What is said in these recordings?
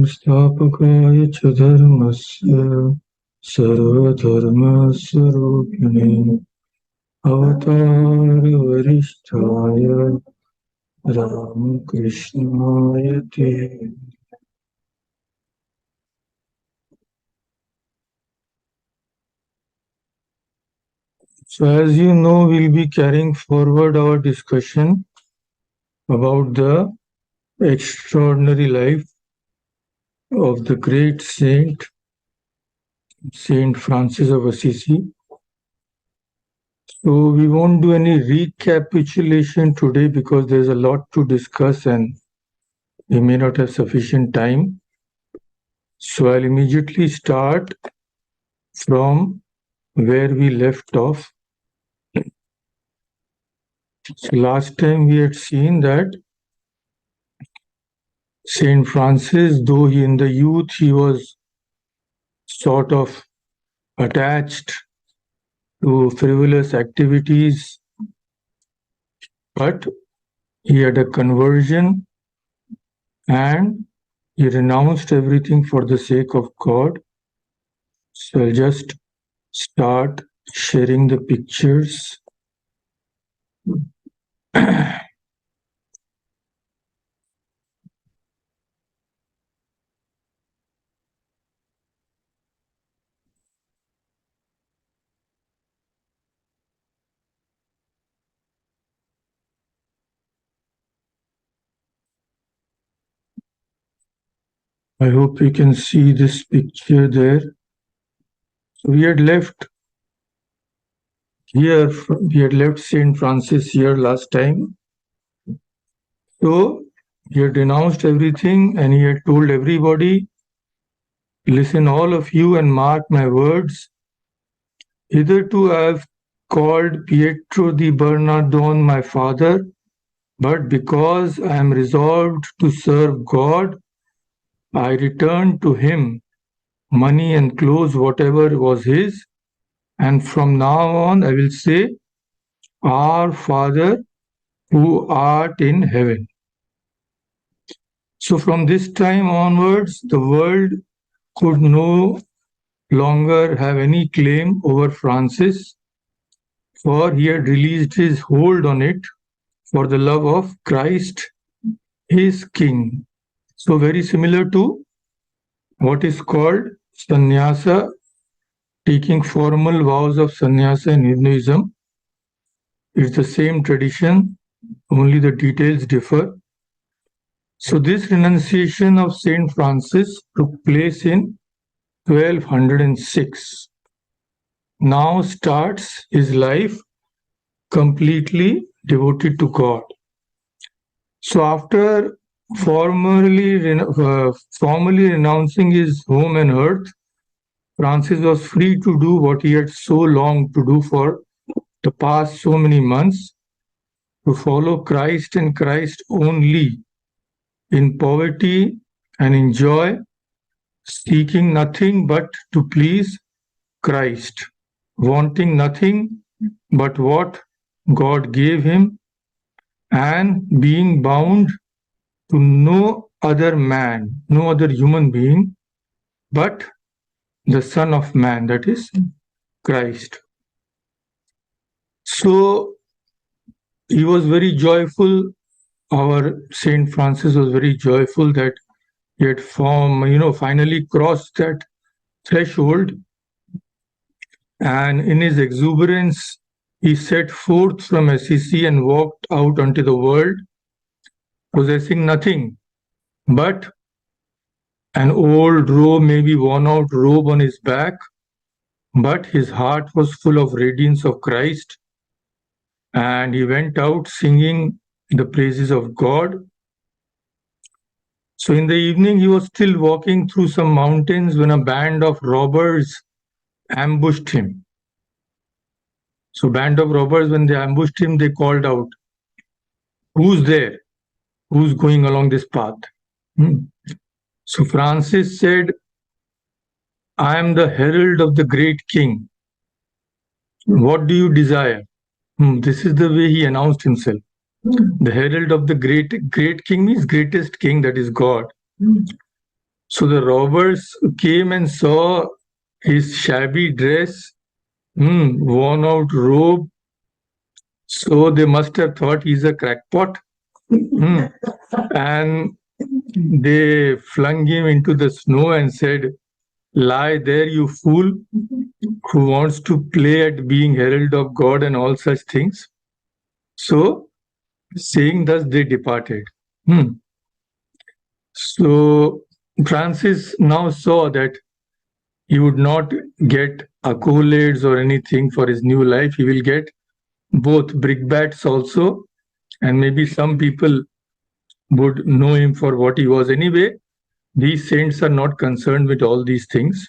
संस्थापकाय च धर्मस्य सर्वधर्मस्वरूपिणे अवतारवरिष्ठाय रामकृष्णाय ते। So as you know, we'll be carrying forward our discussion about the extraordinary life of the great saint, Saint Francis of Assisi. So we won't do any recapitulation today because there's a lot to discuss and we may not have sufficient time. So I'll immediately start from where we left off. So last time we had seen that Saint Francis, though in the youth he was sort of attached to frivolous activities, but he had a conversion and he renounced everything for the sake of God. So I'll just start sharing the pictures. I hope you can see this picture there. So we had left here, we had left Saint Francis here last time. So he had renounced everything and he had told everybody, listen all of you and mark my words. Hitherto I have called Pietro di Bernardone my father, but because I am resolved to serve God, I returned to him money and clothes, whatever was his, and from now on I will say, Our Father who art in heaven. So from this time onwards, the world could no longer have any claim over Francis, for he had released his hold on it for the love of Christ, his King. So very similar to what is called sannyasa, taking formal vows of sannyasa in Hinduism. It's the same tradition, only the details differ. So this renunciation of Saint Francis took place in 1206. Now starts his life completely devoted to God. So after formally renouncing his home and earth, Francis was free to do what he had so longed to do for the past so many months, to follow Christ and Christ only, in poverty and in joy, seeking nothing but to please Christ, wanting nothing but what God gave him, and being bound to no other man, no other human being, but the Son of Man, that is Christ. So he was very joyful. Our Saint Francis was very joyful that he had finally crossed that threshold. And in his exuberance, he set forth from Assisi and walked out onto the world, possessing nothing but an old robe, maybe worn-out robe on his back, but his heart was full of radiance of Christ, and he went out singing the praises of God. So in the evening, he was still walking through some mountains when a band of robbers ambushed him. So band of robbers, when they ambushed him, they called out, "Who's there? Who's going along this path?" So Francis said, "I am the herald of the great king. What do you desire?" This is the way he announced himself. The herald of the great king means greatest king, that is God. So the robbers came and saw his shabby dress, worn out robe. So they must have thought he's a crackpot. And they flung him into the snow and said, "Lie there, you fool, who wants to play at being herald of God and all such things." So, saying thus, they departed. So, Francis now saw that he would not get accolades or anything for his new life. He will get both brickbats also, and maybe some people would know him for what he was anyway. These saints are not concerned with all these things.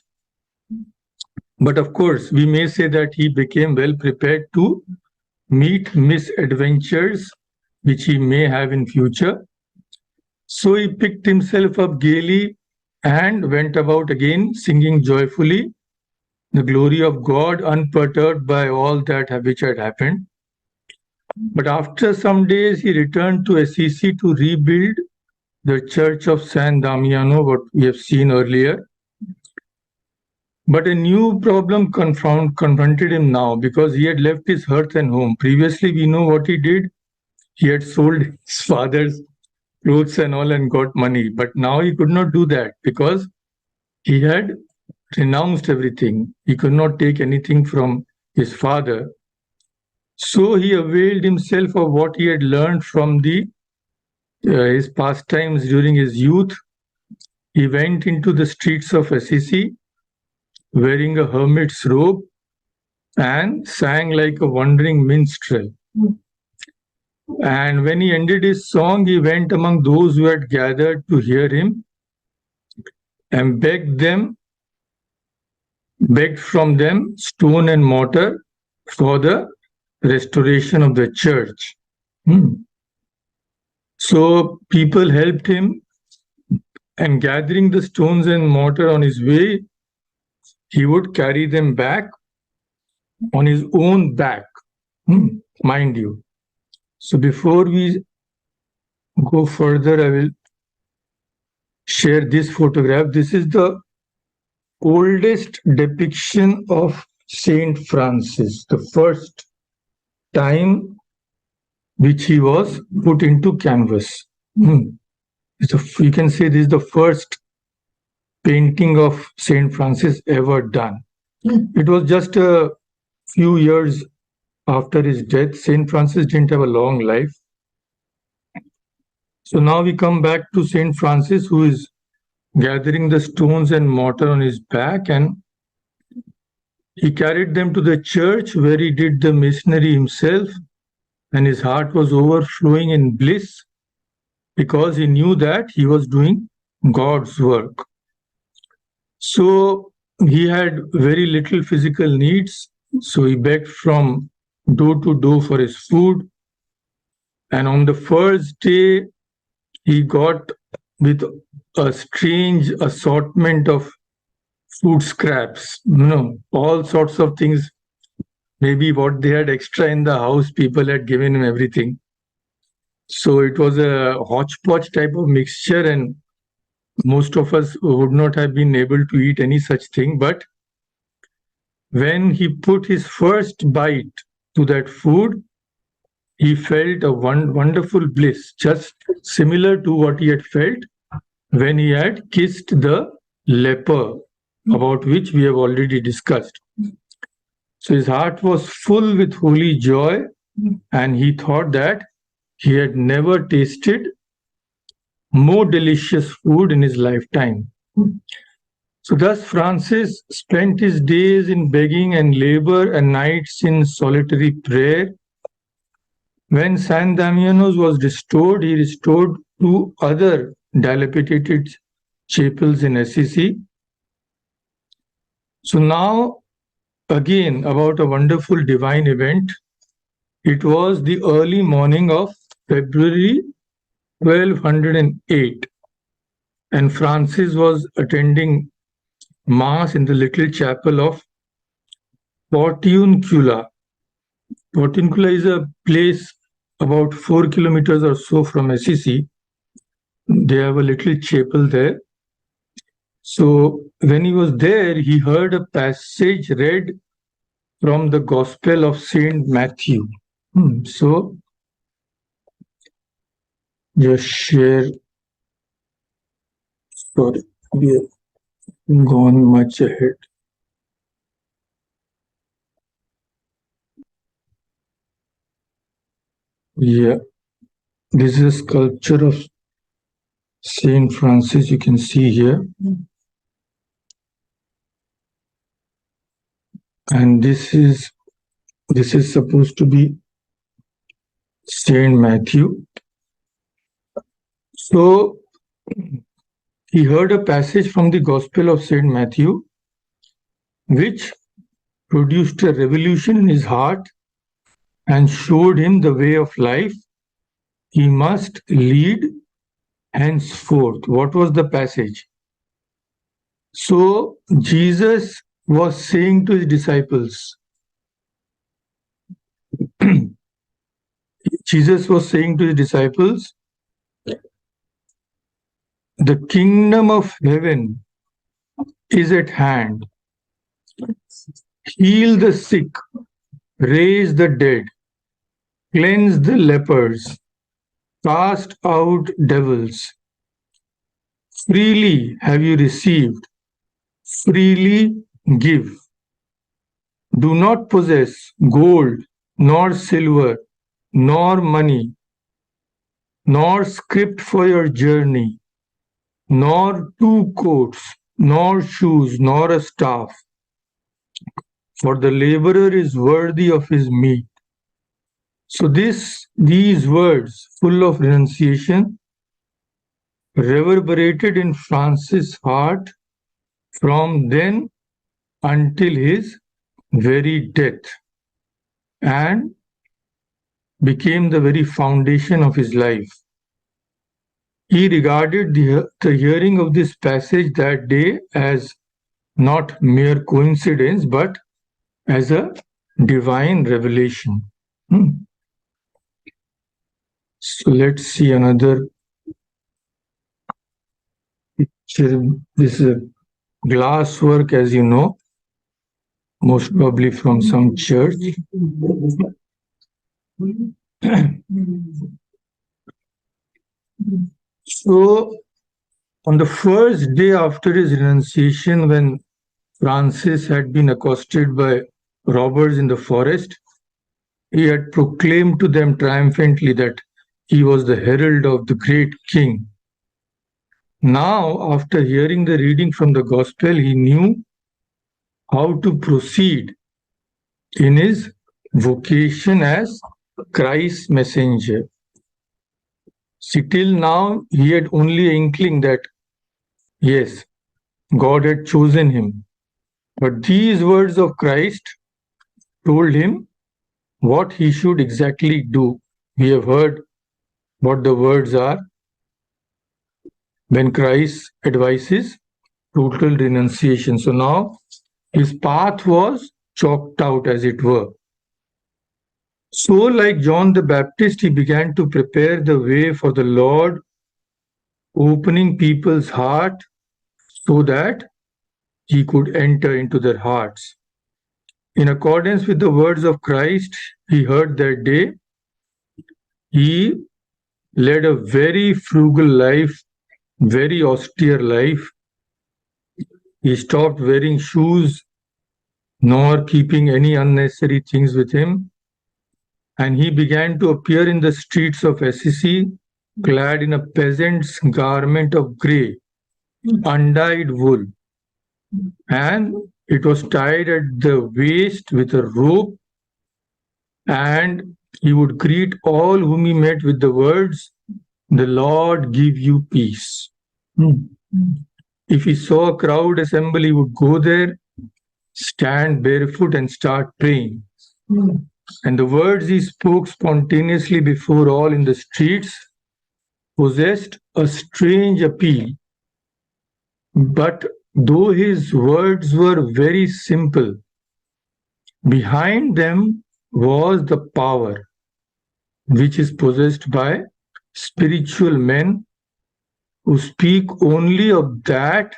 But of course, we may say that he became well prepared to meet misadventures which he may have in future. So he picked himself up gaily and went about again singing joyfully the glory of God, unperturbed by all that which had happened. But after some days, he returned to Assisi to rebuild the church of San Damiano, what we have seen earlier. But a new problem confronted him now because he had left his hearth and home. Previously, we know what he did. He had sold his father's clothes and all and got money. But now he could not do that because he had renounced everything. He could not take anything from his father. So he availed himself of what he had learned from his pastimes during his youth. He went into the streets of Assisi wearing a hermit's robe and sang like a wandering minstrel. And when he ended his song, he went among those who had gathered to hear him and begged from them stone and mortar for the restoration of the church. So people helped him, and gathering the stones and mortar on his way, he would carry them back on his own back, mind you. So before we go further, I will share this photograph. This is the oldest depiction of Saint Francis, the first time which he was put into canvas. You can say this is the first painting of Saint Francis ever done. It was just a few years after his death. Saint Francis didn't have a long life. So now we come back to Saint Francis, who is gathering the stones and mortar on his back, and he carried them to the church where he did the missionary himself, and his heart was overflowing in bliss because he knew that he was doing God's work. So he had very little physical needs, so he begged from door to door for his food. And on the first day, he got with a strange assortment of food scraps, all sorts of things. Maybe what they had extra in the house, people had given him everything. So it was a hodgepodge type of mixture, and most of us would not have been able to eat any such thing. But when he put his first bite to that food, he felt a wonderful bliss, just similar to what he had felt when he had kissed the leper, about which we have already discussed. So his heart was full with holy joy, and he thought that he had never tasted more delicious food in his lifetime. So thus Francis spent his days in begging and labor and nights in solitary prayer. When San Damiano's was restored, he restored two other dilapidated chapels in Assisi. So now, again, about a wonderful divine event. It was the early morning of February 1208, and Francis was attending Mass in the little chapel of Portiuncula. Portiuncula is a place about 4 kilometers or so from Assisi. They have a little chapel there. So when he was there, he heard a passage read from the Gospel of Saint Matthew. So just share. Sorry, we have gone much ahead. Yeah, this is a sculpture of Saint Francis. You can see here, and this is supposed to be Saint Matthew. So he heard a passage from the Gospel of Saint Matthew, which produced a revolution in his heart and showed him the way of life he must lead henceforth. What was the passage? So Jesus was saying to his disciples, Jesus was saying to his disciples, the kingdom of heaven is at hand. Heal the sick, raise the dead, cleanse the lepers, cast out devils. Freely have you received, freely give. Do not possess gold, nor silver, nor money, nor script for your journey, nor 2 coats, nor shoes, nor a staff. For the laborer is worthy of his meat. So these words, full of renunciation, reverberated in Francis' heart from then until his very death, and became the very foundation of his life. He regarded the hearing of this passage that day as not mere coincidence, but as a divine revelation. So let's see another picture. This is a glass work, as you know, most probably from some church. So on the first day after his renunciation, when Francis had been accosted by robbers in the forest, he had proclaimed to them triumphantly that he was the herald of the great king. Now, after hearing the reading from the gospel, he knew how to proceed in his vocation as Christ's messenger. See, till now, he had only an inkling that, yes, God had chosen him. But these words of Christ told him what he should exactly do. We have heard what the words are when Christ advises total renunciation. So now his path was chalked out, as it were. So, like John the Baptist, he began to prepare the way for the Lord, opening people's heart so that he could enter into their hearts. In accordance with the words of Christ he heard that day, he led a very frugal life, very austere life. He stopped wearing shoes nor keeping any unnecessary things with him. And he began to appear in the streets of Assisi, clad in a peasant's garment of grey, undyed wool. And it was tied at the waist with a rope, and he would greet all whom he met with the words, "The Lord give you peace." If he saw a crowd assemble, he would go there, stand barefoot and start praying. And the words he spoke spontaneously before all in the streets possessed a strange appeal. But though his words were very simple, behind them was the power which is possessed by spiritual men who speak only of that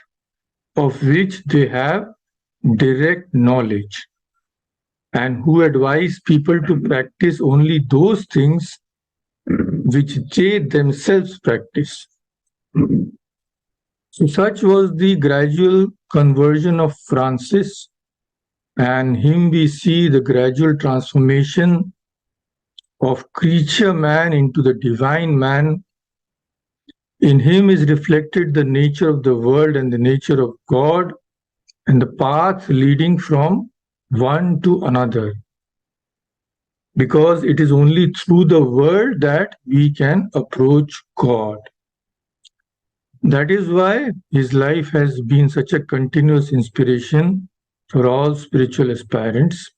of which they have direct knowledge, and who advise people to practice only those things which they themselves practice. So such was the gradual conversion of Francis, and him we see the gradual transformation of creature man into the divine man. In him is reflected the nature of the world and the nature of God, and the path leading from one to another. Because it is only through the world that we can approach God. That is why his life has been such a continuous inspiration for all spiritual aspirants.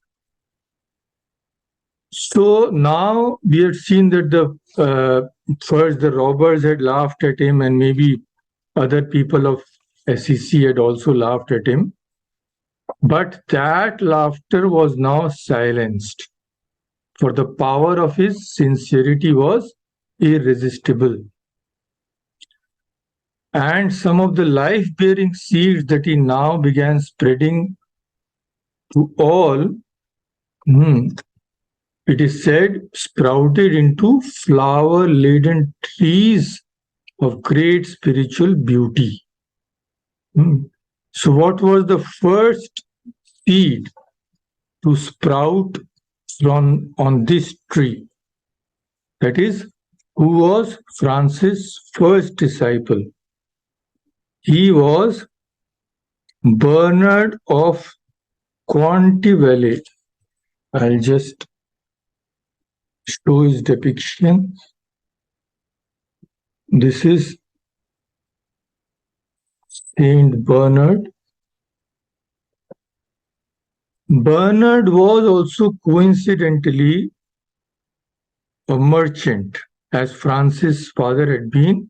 So now we had seen that first the robbers had laughed at him, and maybe other people of Assisi had also laughed at him. But that laughter was now silenced, for the power of his sincerity was irresistible. And some of the life-bearing seeds that he now began spreading to all, it is said, sprouted into flower-laden trees of great spiritual beauty. So what was the first seed to sprout on this tree? That is, who was Francis' first disciple? He was Bernard of Quantivale. I'll just show his depiction. This is Saint Bernard. Bernard was also coincidentally a merchant, as Francis' father had been.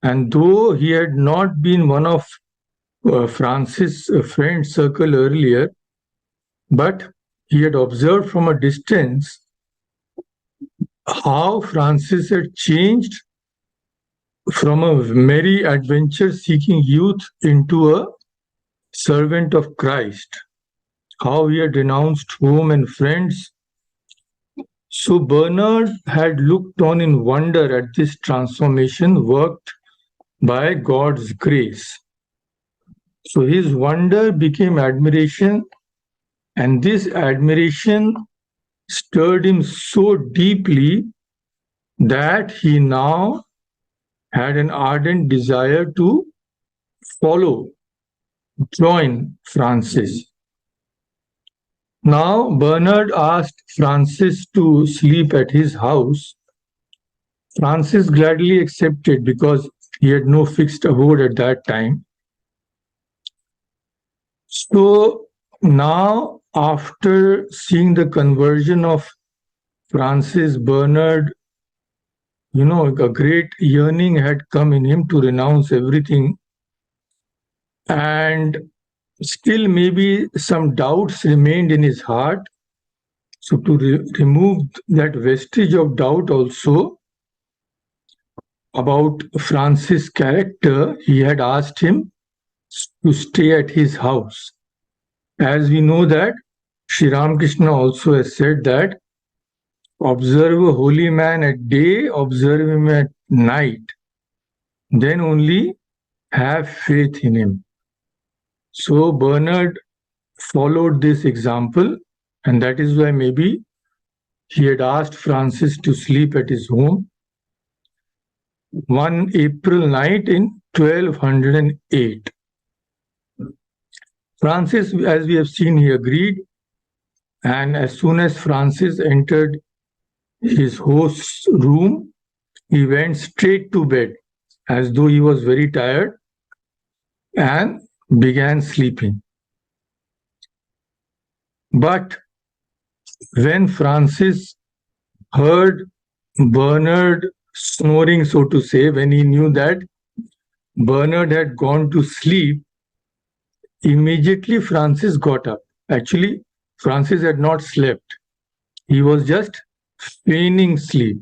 And though he had not been one of Francis' friend circle earlier, but he had observed from a distance how Francis had changed from a merry adventure-seeking youth into a servant of Christ, how he had renounced home and friends. So Bernard had looked on in wonder at this transformation worked by God's grace. So his wonder became admiration, and this admiration stirred him so deeply that he now had an ardent desire to join Francis. Now Bernard asked Francis to sleep at his house. Francis gladly accepted because he had no fixed abode at that time. So now, after seeing the conversion of Francis, Bernard, a great yearning had come in him to renounce everything. And still maybe some doubts remained in his heart. So to remove that vestige of doubt also about Francis' character, he had asked him to stay at his house. As we know that Sri Ramakrishna also has said that observe a holy man at day, observe him at night, then only have faith in him. So Bernard followed this example, and that is why maybe he had asked Francis to sleep at his home one April night in 1208. Francis, as we have seen, he agreed, and as soon as Francis entered his host's room, he went straight to bed as though he was very tired and began sleeping. But when Francis heard Bernard snoring, so to say, when he knew that Bernard had gone to sleep, immediately Francis got up. Actually, Francis had not slept. He was just feigning sleep.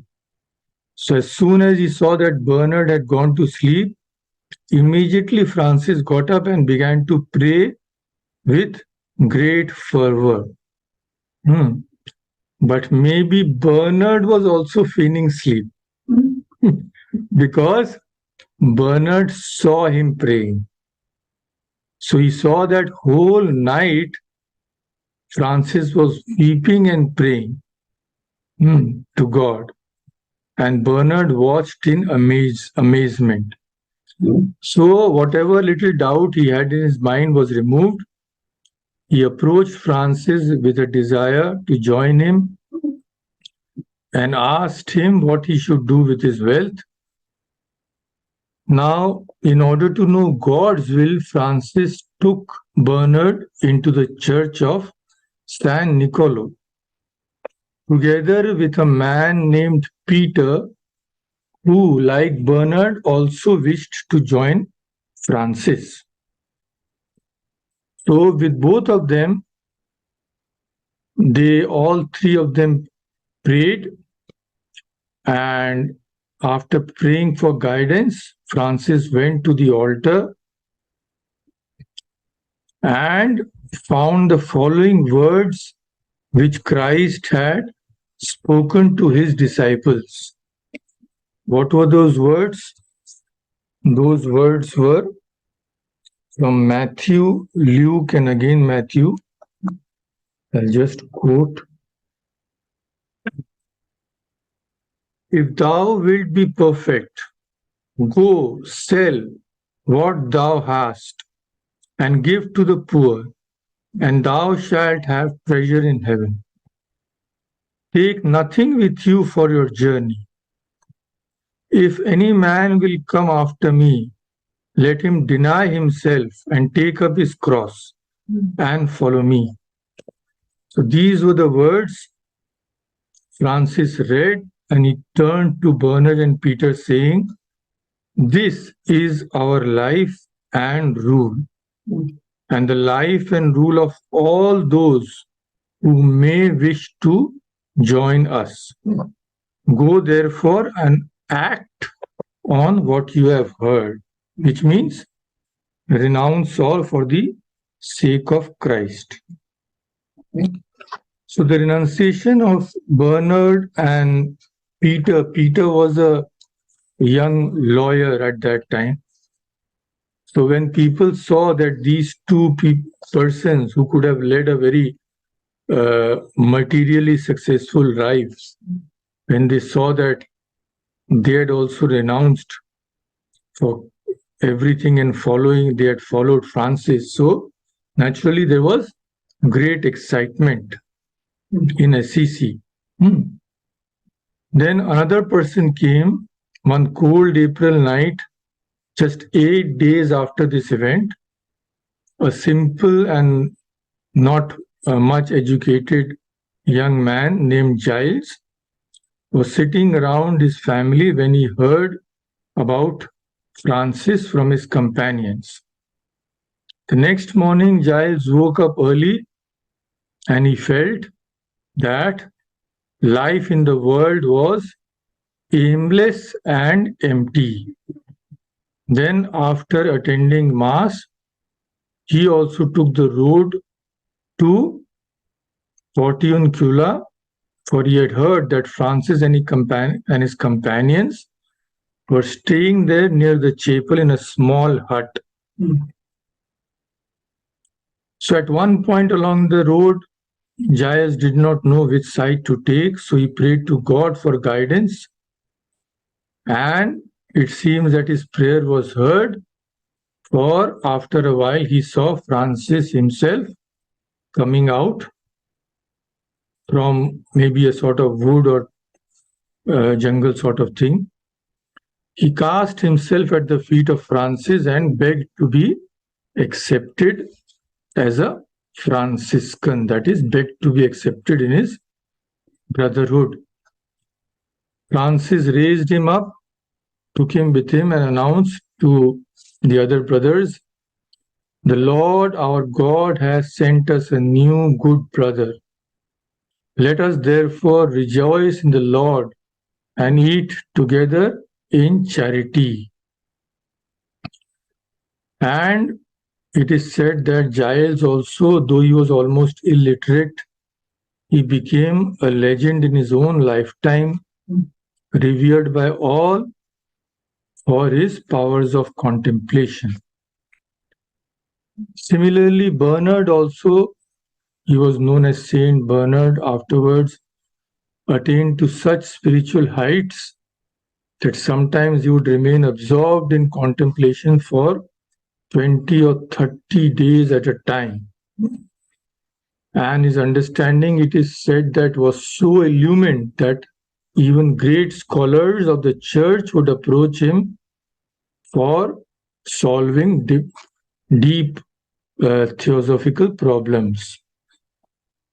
So as soon as he saw that Bernard had gone to sleep, Immediately Francis got up and began to pray with great fervor. But maybe Bernard was also feigning sleep because Bernard saw him praying. So he saw that whole night Francis was weeping and praying to God. And Bernard watched in amazement. So whatever little doubt he had in his mind was removed. He approached Francis with a desire to join him and asked him what he should do with his wealth. Now, in order to know God's will, Francis took Bernard into the church of San Nicolo, together with a man named Peter, who, like Bernard, also wished to join Francis. So, with both of them, all three of them prayed, and after praying for guidance, Francis went to the altar and found the following words which Christ had spoken to his disciples. What were those words? Those words were from Matthew, Luke, and again Matthew. I'll just quote. If thou wilt be perfect, go sell what thou hast and give to the poor, and thou shalt have treasure in heaven. Take nothing with you for your journey. If any man will come after me, let him deny himself and take up his cross and follow me. So these were the words Francis read, and he turned to Bernard and Peter saying, this is our life and rule, and the life and rule of all those who may wish to join us. Go therefore and act on what you have heard, which means renounce all for the sake of Christ. So the renunciation of Bernard and Peter was a young lawyer at that time. So when people saw that these two persons who could have led a very materially successful lives, when they saw that they had also renounced for everything and they had followed Francis. So naturally there was great excitement in Assisi. Then another person came one cold April night, just 8 days after this event. A simple and not much educated young man named Giles was sitting around his family when he heard about Francis from his companions. The next morning, Giles woke up early and he felt that life in the world was aimless and empty. Then, after attending Mass, he also took the road to Portiuncula, for he had heard that Francis and his companions were staying there near the chapel in a small hut. So at one point along the road, Giles did not know which side to take, so he prayed to God for guidance. And it seems that his prayer was heard, for after a while he saw Francis himself coming out from maybe a sort of wood or jungle sort of thing. He cast himself at the feet of Francis and begged to be accepted as a Franciscan, that is, begged to be accepted in his brotherhood. Francis raised him up, took him with him, and announced to the other brothers, the Lord our God has sent us a new good brother. Let us therefore rejoice in the Lord and eat together in charity. And it is said that Giles also, though he was almost illiterate, he became a legend in his own lifetime, revered by all for his powers of contemplation. Similarly, Bernard also, he was known as Saint Bernard, afterwards attained to such spiritual heights that sometimes he would remain absorbed in contemplation for 20 or 30 days at a time. And his understanding, it is said, that was so illumined that even great scholars of the church would approach him for solving deep theosophical problems.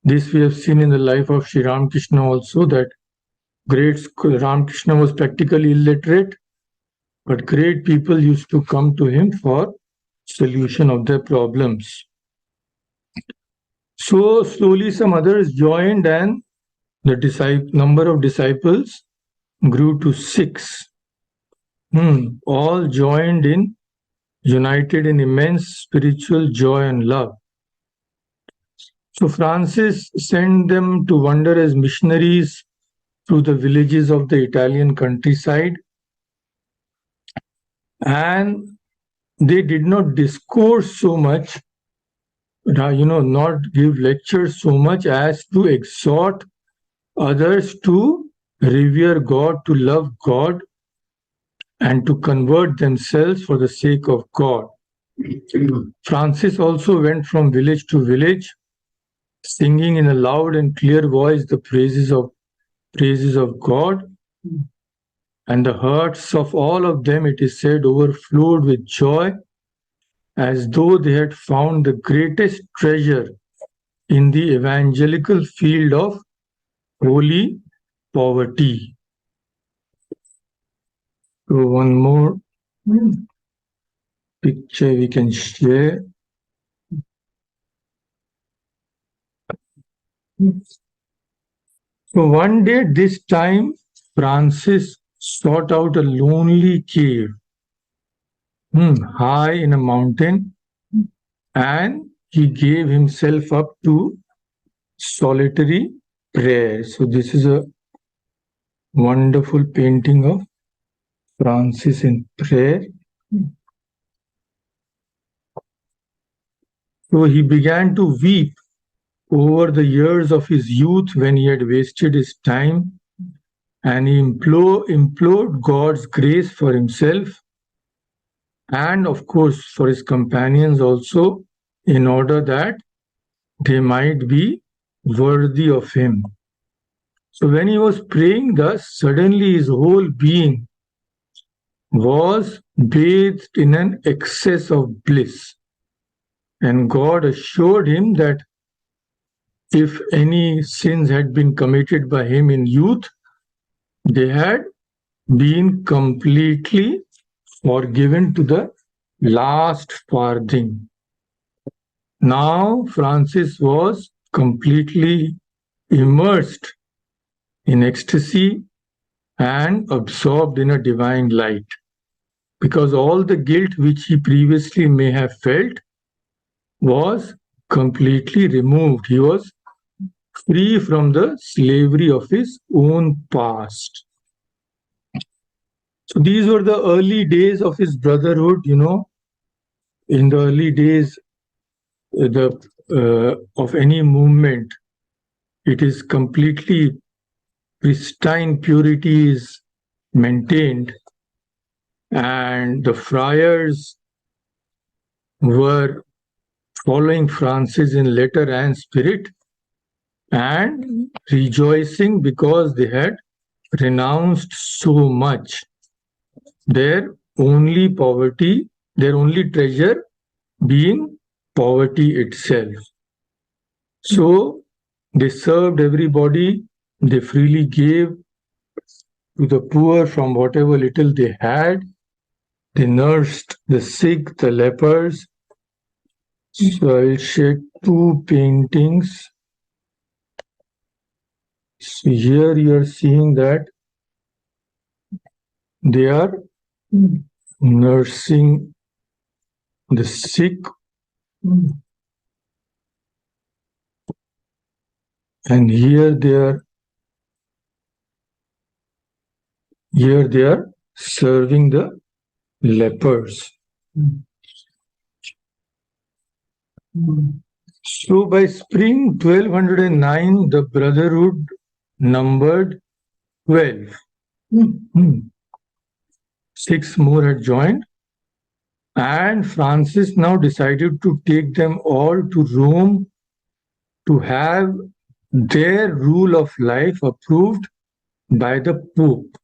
This we have seen in the life of Sri Ramakrishna also, that Ramakrishna was practically illiterate, but great people used to come to him for solution of their problems. So slowly some others joined, and the number of disciples grew to 6. All joined in, united in immense spiritual joy and love. So Francis sent them to wander as missionaries through the villages of the Italian countryside, and they did not discourse so much, not give lectures so much as to exhort others to revere God, to love God, and to convert themselves for the sake of God. Francis also went from village to village, singing in a loud and clear voice the praises of God, and the hearts of all of them, it is said, overflowed with joy, as though they had found the greatest treasure in the evangelical field of holy poverty. So one more picture we can share. So one day, this time, Francis sought out a lonely cave high in a mountain, and he gave himself up to solitary prayer. So this is a wonderful painting of Francis in prayer. So he began to weep over the years of his youth when he had wasted his time, and he implored God's grace for himself and, of course, for his companions also, in order that they might be worthy of him. So when he was praying thus, suddenly his whole being was bathed in an excess of bliss. And God assured him that if any sins had been committed by him in youth, they had been completely forgiven to the last farthing. Now Francis was completely immersed in ecstasy and absorbed in a divine light, because all the guilt which he previously may have felt was completely removed. He was free from the slavery of his own past. So these were the early days of his brotherhood. In the early days of any movement, it is completely pristine purity is maintained, and the friars were following Francis in letter and spirit and rejoicing because they had renounced so much. Their only treasure being poverty itself. So they served everybody, they freely gave to the poor from whatever little they had. They nursed the sick, the lepers. So I'll share 2 paintings. So here you are seeing that they are nursing the sick, and here they are serving the lepers. So by spring 1209, the brotherhood numbered 12. 6 more had joined, and Francis now decided to take them all to Rome to have their rule of life approved by the Pope,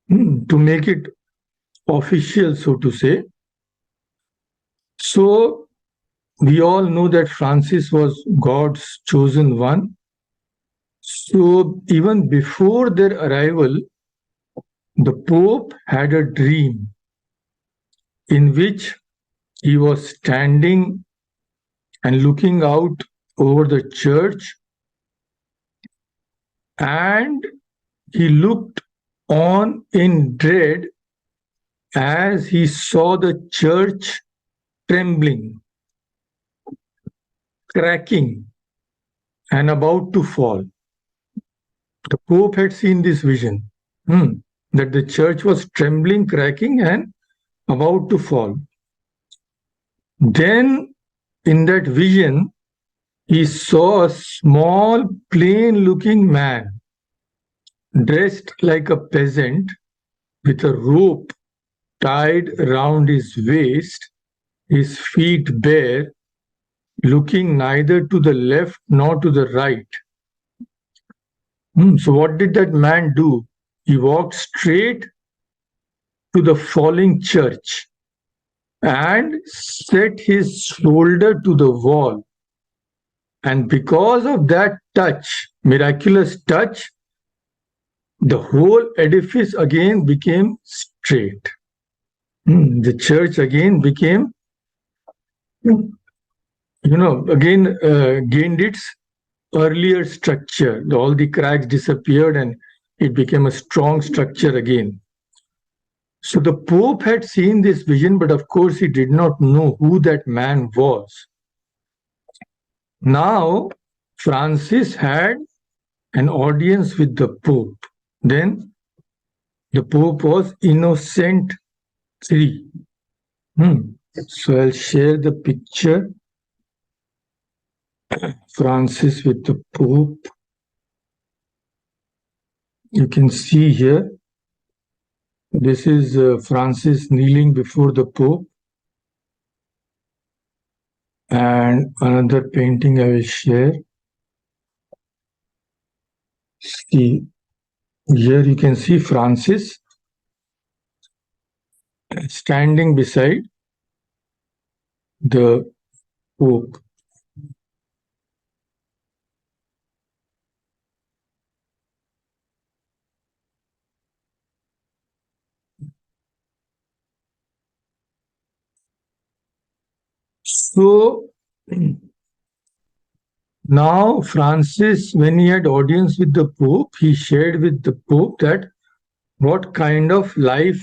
to make it official, so to say. So we all know that Francis was God's chosen one. So even before their arrival, the Pope had a dream in which he was standing and looking out over the church, and he looked on in dread as he saw the church trembling, cracking, and about to fall. The Pope had seen this vision, that the church was trembling, cracking, and about to fall. Then, in that vision, he saw a small, plain-looking man, dressed like a peasant, with a rope tied round his waist, his feet bare, looking neither to the left nor to the right. So what did that man do? He walked straight to the falling church and set his shoulder to the wall. And because of that touch, miraculous touch, the whole edifice again became straight. The church again became, again gained its earlier structure. All the cracks disappeared and it became a strong structure again. So the Pope had seen this vision, but of course he did not know who that man was. Now, Francis had an audience with the Pope. Then the Pope was Innocent III. So I'll share the picture. Francis with the Pope. You can see here, this is Francis kneeling before the Pope. And another painting I will share. See, here you can see Francis standing beside the Pope. So now Francis, when he had audience with the Pope, he shared with the Pope that what kind of life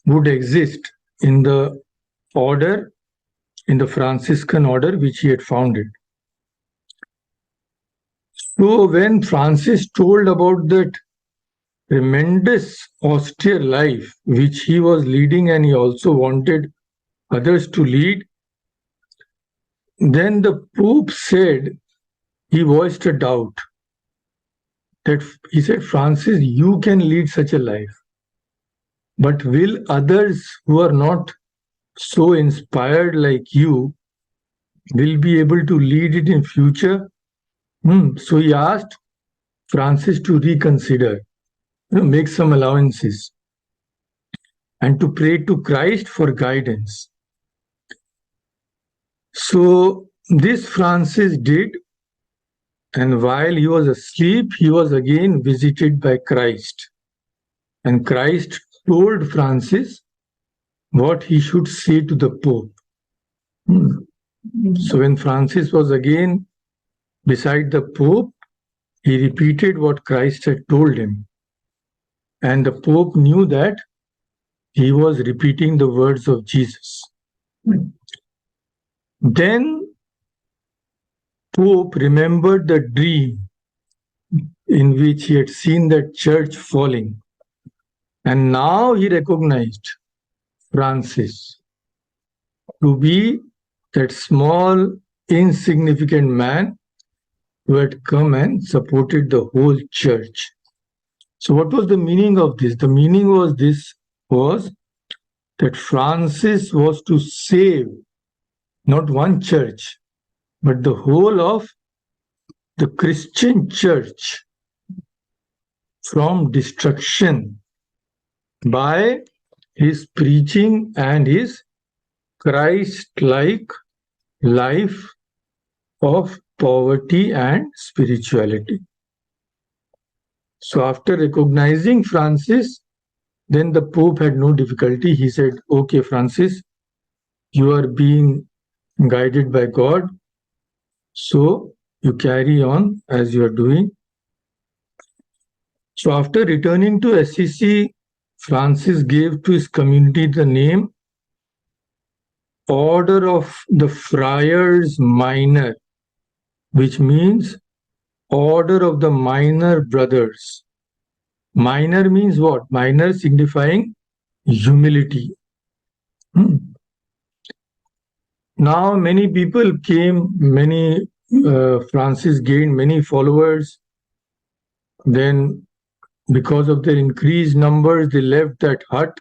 would exist in the order, in the Franciscan order which he had founded. So when Francis told about that tremendous austere life which he was leading and he also wanted others to lead, then the Pope said, he voiced a doubt that he said, Francis, you can lead such a life, but will others who are not so inspired like you will be able to lead it in future? So he asked Francis to reconsider, make some allowances, and to pray to Christ for guidance. So this Francis did, and while he was asleep, he was again visited by Christ. And Christ told Francis what he should say to the Pope. So when Francis was again beside the Pope, he repeated what Christ had told him. And the Pope knew that he was repeating the words of Jesus. Then Pope remembered the dream in which he had seen that church falling. And now he recognized Francis to be that small, insignificant man who had come and supported the whole church. So what was the meaning of this? The meaning was that Francis was to save not one church, but the whole of the Christian church from destruction by his preaching and his Christ-like life of poverty and spirituality. So after recognizing Francis, then the Pope had no difficulty. He said, okay, Francis, you are being guided by God, so you carry on as you are doing. So after returning to Assisi, Francis gave to his community the name Order of the Friars Minor, which means Order of the Minor Brothers. Minor means what? Minor signifying humility. Now many people came, Francis gained many followers. Then because of their increased numbers, they left that hut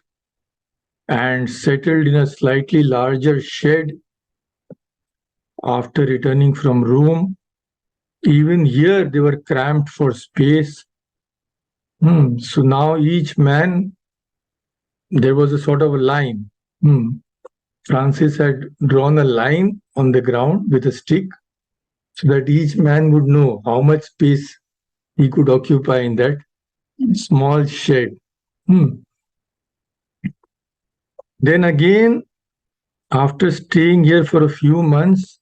and settled in a slightly larger shed after returning from Rome. Even here, they were cramped for space. So now each man, there was a sort of a line. Francis had drawn a line on the ground with a stick so that each man would know how much space he could occupy in that small shed. Then again, after staying here for a few months,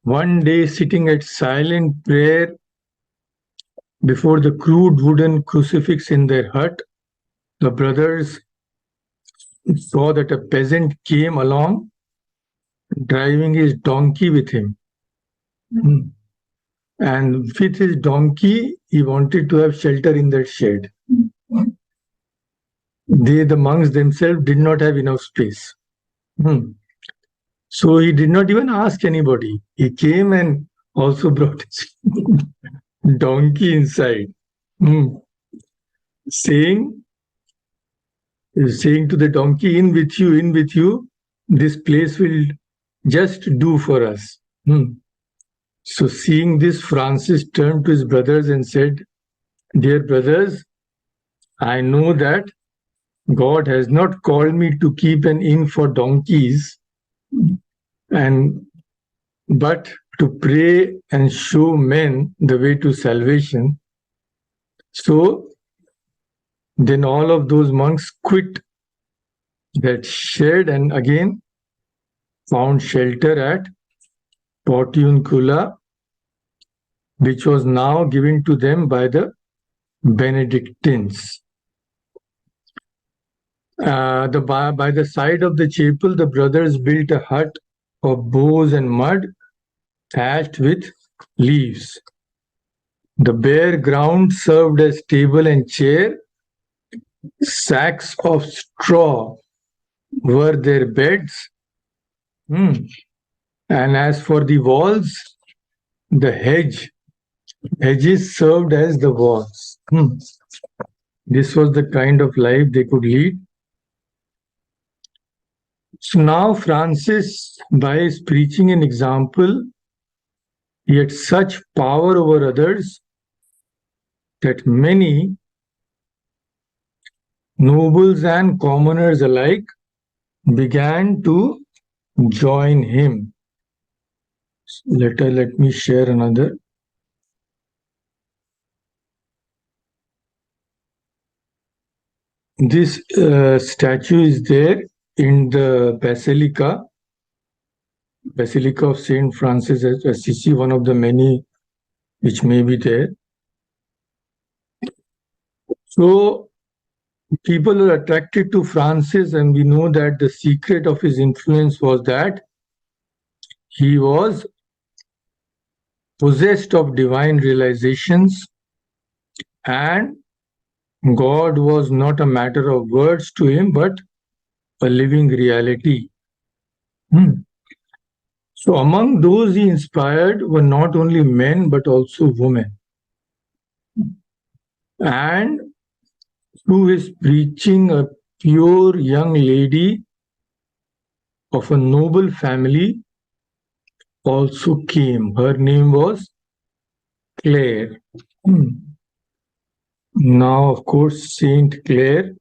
one day sitting at silent prayer before the crude wooden crucifix in their hut, the brothers saw that a peasant came along driving his donkey with him. And with his donkey, he wanted to have shelter in that shed. The monks themselves, did not have enough space. So he did not even ask anybody. He came and also brought his donkey inside, saying to the donkey, in with you, this place will just do for us. So seeing this, Francis turned to his brothers and said, dear brothers, I know that God has not called me to keep an inn for donkeys, but to pray and show men the way to salvation. So then all of those monks quit that shed and again found shelter at Portiuncula, which was now given to them by the Benedictines. By the side of the chapel, the brothers built a hut of boughs and mud, thatched with leaves. The bare ground served as table and chair. Sacks of straw were their beds. And as for the walls, the hedges served as the walls. This was the kind of life they could lead. So now Francis, by his preaching and example, he had such power over others that many nobles and commoners alike began to join him. Let me share another. This statue is there in the Basilica of Saint Francis at Assisi, one of the many which may be there. So People were attracted to Francis, and we know that the secret of his influence was that he was possessed of divine realizations, and God was not a matter of words to him, but a living reality. So among those he inspired were not only men, but also women. And through his preaching, a pure young lady of a noble family also came. Her name was Clare. Now, of course, Saint Clare.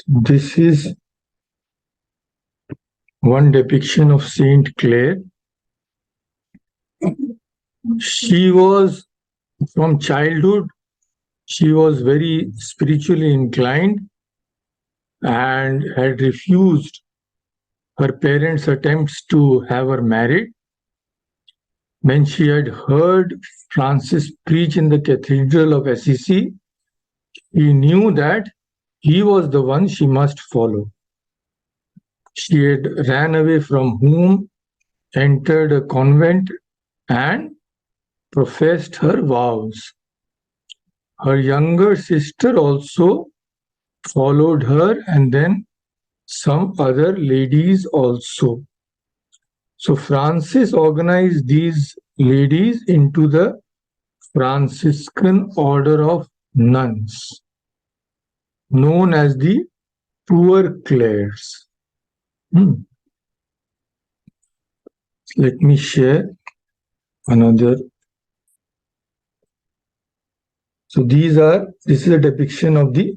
This is one depiction of Saint Clare. She was, from childhood, she was very spiritually inclined and had refused her parents' attempts to have her married. When she had heard Francis preach in the cathedral of Assisi, she knew that he was the one she must follow. She had ran away from home, entered a convent, and professed her vows. Her younger sister also followed her, and then some other ladies also. So Francis organized these ladies into the Franciscan order of nuns, known as the Poor Clares. Let me share another. So this is a depiction of the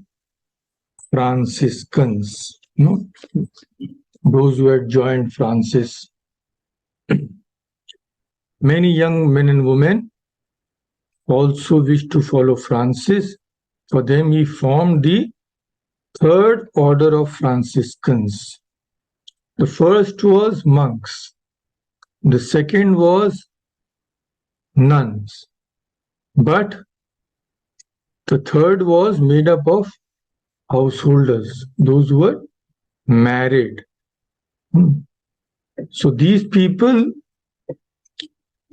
Franciscans, those who had joined Francis. Many young men and women also wished to follow Francis. For them, he formed the third order of Franciscans. The first was monks. The second was nuns. But the third was made up of householders, those who were married. So these people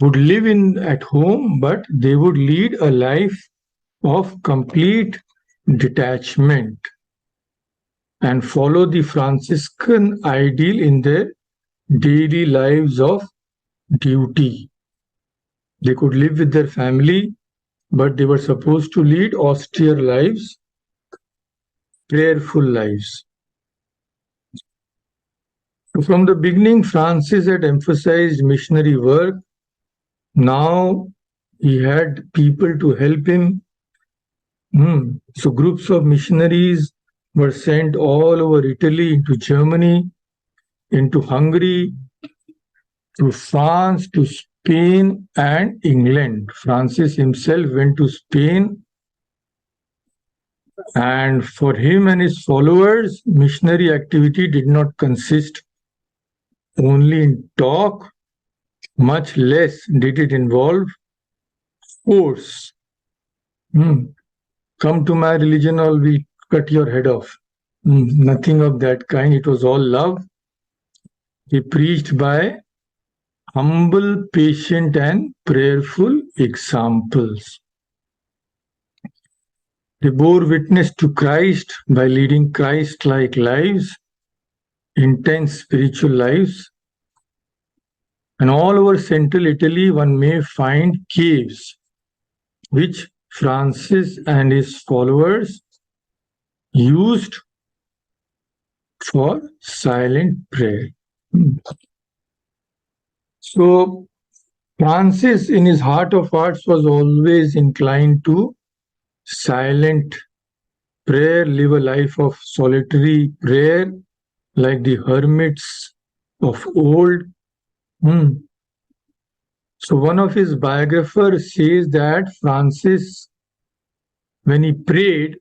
would live at home, but they would lead a life of complete detachment and follow the Franciscan ideal in their daily lives of duty. They could live with their family, but they were supposed to lead austere lives, prayerful lives. So from the beginning, Francis had emphasized missionary work. Now he had people to help him. So groups of missionaries were sent all over Italy, into Germany, into Hungary, to France, to Spain and England. Francis himself went to Spain, and for him and his followers, missionary activity did not consist only in talk, much less did it involve force. Come to my religion or we'll cut your head off. Nothing of that kind. It was all love. He preached by humble, patient and prayerful examples. They bore witness to Christ by leading Christ-like lives, intense spiritual lives. And all over central Italy, one may find caves, which Francis and his followers used for silent prayer. So Francis, in his heart of hearts, was always inclined to silent prayer, live a life of solitary prayer, like the hermits of old. So one of his biographers says that Francis, when he prayed,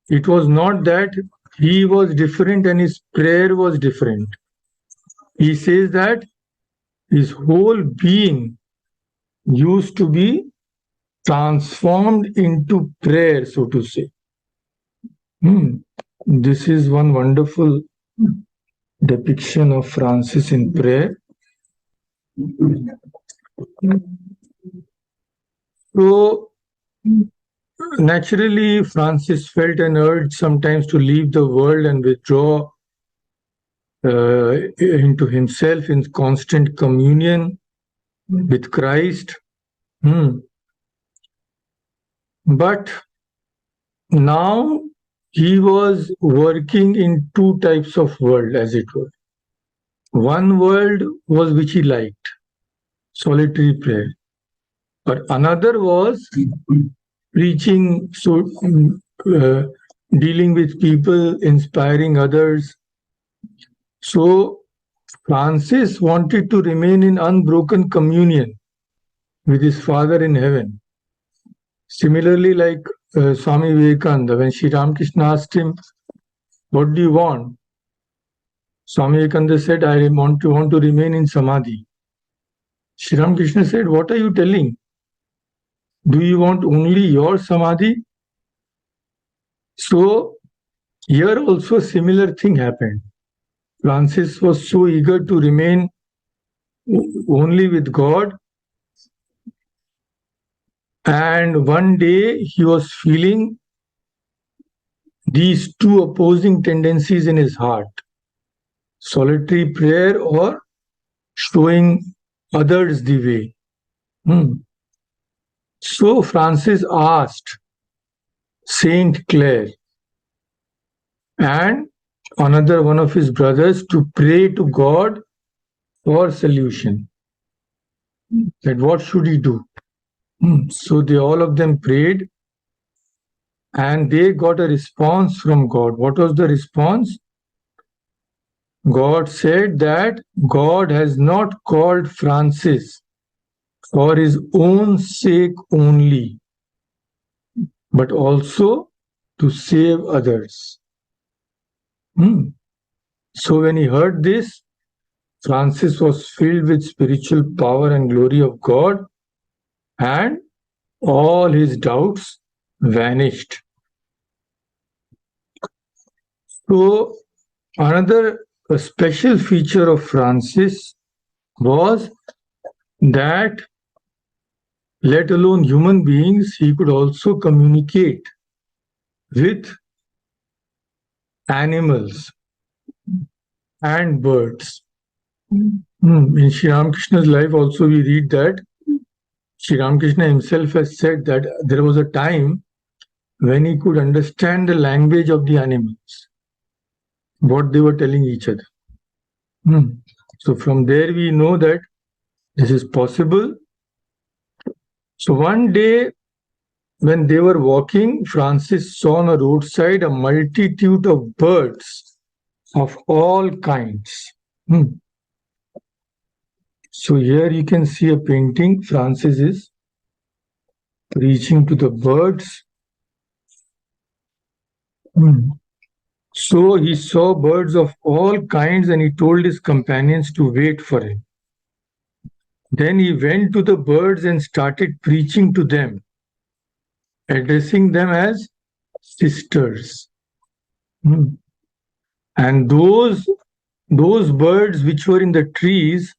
it was not that he was different and his prayer was different. He says that his whole being used to be transformed into prayer, so to say. This is one wonderful depiction of Francis in prayer. So, naturally, Francis felt an urge sometimes to leave the world and withdraw into himself in constant communion with Christ. But now he was working in two types of world, as it were. One world was which he liked, solitary prayer. But another was preaching, dealing with people, inspiring others. So Francis wanted to remain in unbroken communion with his Father in heaven. Similarly, like Swami Vivekananda, when Sri Ramakrishna asked him, "What do you want?" Swami Vivekananda said, "I want to remain in Samadhi." Sri Ramakrishna said, "What are you telling? Do you want only your Samadhi?" So here also a similar thing happened. Francis was so eager to remain only with God, and one day he was feeling these two opposing tendencies in his heart: solitary prayer or showing others the way. So Francis asked Saint Clare and another one of his brothers to pray to God for solution. That what should he do? So they all of them prayed and they got a response from God. What was the response? God said that God has not called Francis for his own sake only, but also to save others. So when he heard this, Francis was filled with spiritual power and glory of God, and all his doubts vanished. So another special feature of Francis was that, let alone human beings, he could also communicate with animals and birds. In Sri Ramakrishna's life also we read that Sri Ramakrishna himself has said that there was a time when he could understand the language of the animals, what they were telling each other. So from there we know that this is possible. So one day when they were walking, Francis saw on a roadside a multitude of birds of all kinds. So here you can see a painting. Francis is preaching to the birds. So he saw birds of all kinds and he told his companions to wait for him. Then he went to the birds and started preaching to them, addressing them as sisters. And those birds which were in the trees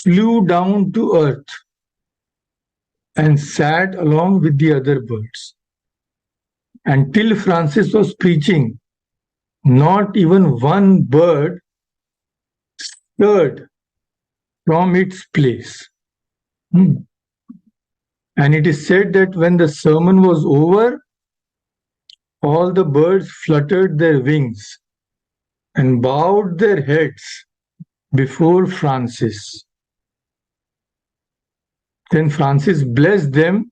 flew down to earth and sat along with the other birds. Until Francis was preaching, not even one bird stirred from its place. And it is said that when the sermon was over, all the birds fluttered their wings and bowed their heads before Francis. Then Francis blessed them,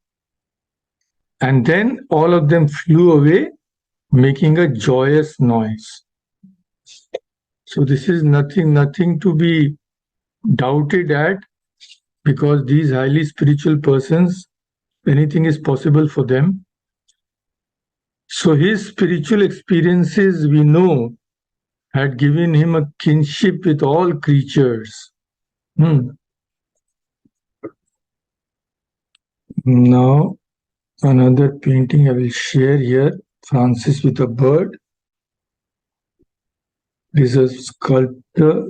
and then all of them flew away, making a joyous noise. So this is nothing to be doubted at, because these highly spiritual persons, anything is possible for them. So his spiritual experiences, we know, had given him a kinship with all creatures. Now, another painting I will share here, Francis with a bird. This is a sculpture,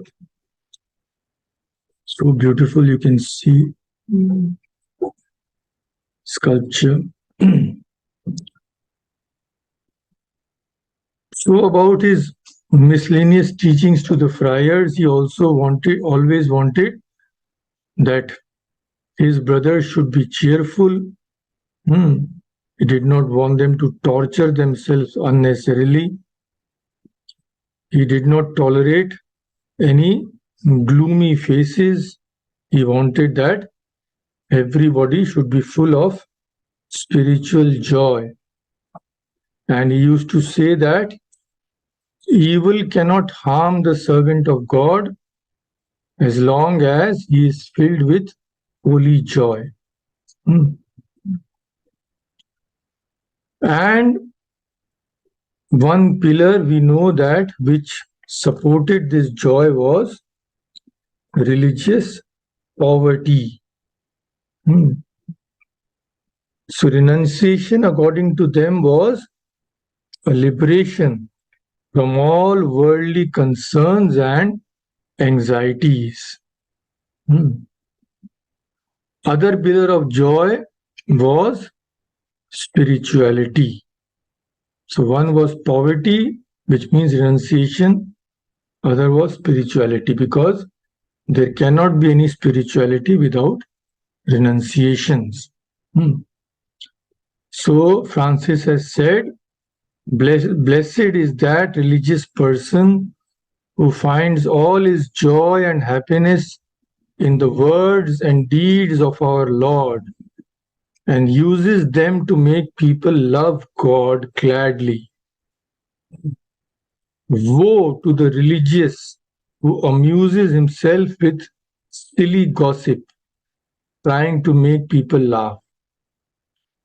so beautiful, you can see sculpture. So about his miscellaneous teachings to the friars, he also always wanted that his brothers should be cheerful. He did not want them to torture themselves unnecessarily. He did not tolerate any gloomy faces. He wanted that everybody should be full of spiritual joy. And he used to say that evil cannot harm the servant of God as long as he is filled with holy joy. And one pillar we know that which supported this joy was religious poverty. So renunciation, according to them, was a liberation from all worldly concerns and anxieties. Other pillar of joy was spirituality. So one was poverty, which means renunciation. Other was spirituality, because there cannot be any spirituality without renunciations. So Francis has said, blessed is that religious person who finds all his joy and happiness in the words and deeds of our Lord and uses them to make people love God gladly. Woe to the religious who amuses himself with silly gossip, trying to make people laugh.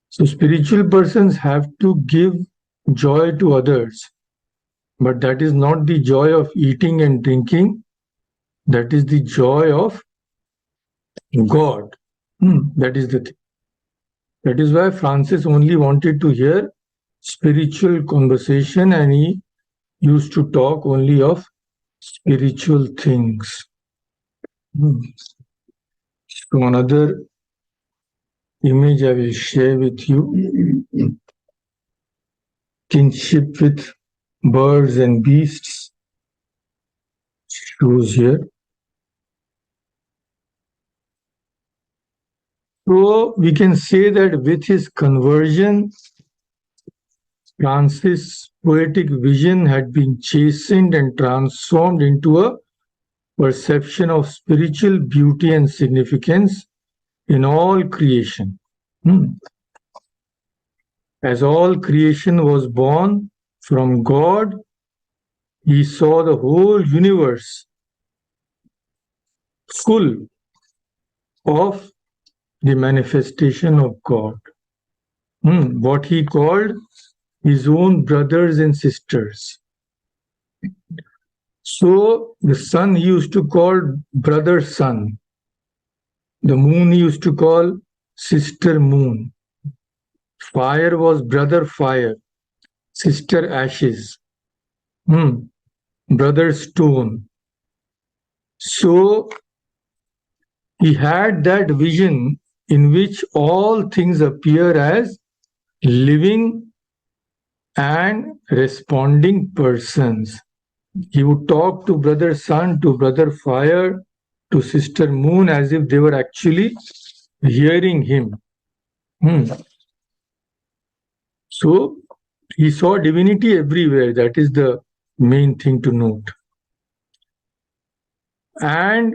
So spiritual persons have to give joy to others, but that is not the joy of eating and drinking. That is the joy of God. That is the thing. That is why Francis only wanted to hear spiritual conversation, and he used to talk only of spiritual things. So another image I will share with you. Kinship with birds and beasts shows here. So we can say that with his conversion, Francis' poetic vision had been chastened and transformed into a perception of spiritual beauty and significance in all creation. As all creation was born from God, he saw the whole universe full of the manifestation of God. What he called his own brothers and sisters. So the sun he used to call brother sun. The moon he used to call sister moon. Fire was brother fire, sister ashes, brother stone. So he had that vision in which all things appear as living and responding persons. He would talk to brother sun, to brother fire, to sister moon as if they were actually hearing him. So he saw divinity everywhere. That is the main thing to note. And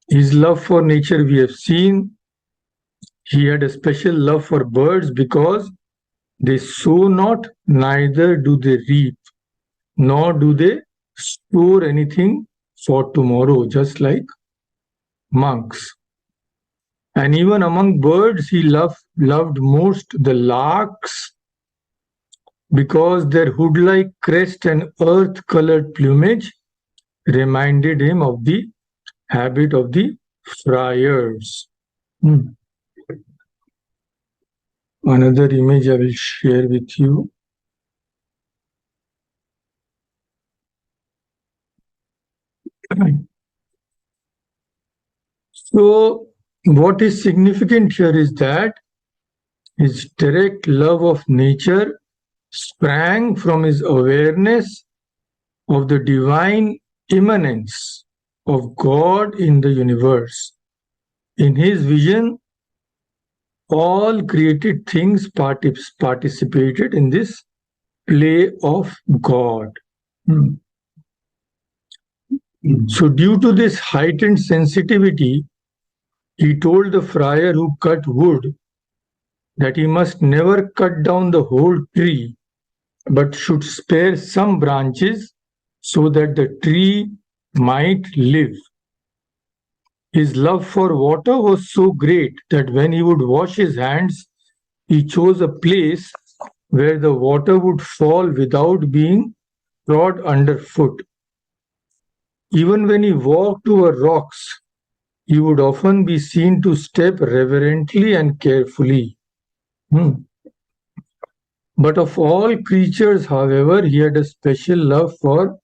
his love for nature we have seen. He had a special love for birds because they sow not, neither do they reap, nor do they store anything for tomorrow, just like monks. And even among birds, he loved most the larks because their hood-like crest and earth-colored plumage reminded him of the habit of the friars. Another image I will share with you. So, what is significant here is that his direct love of nature sprang from his awareness of the divine immanence of God in the universe. In his vision, all created things participated in this play of God. So, due to this heightened sensitivity, he told the friar who cut wood that he must never cut down the whole tree, but should spare some branches so that the tree might live. His love for water was so great that when he would wash his hands, he chose a place where the water would fall without being trod underfoot. Even when he walked over rocks, he would often be seen to step reverently and carefully. But of all creatures, however, he had a special love for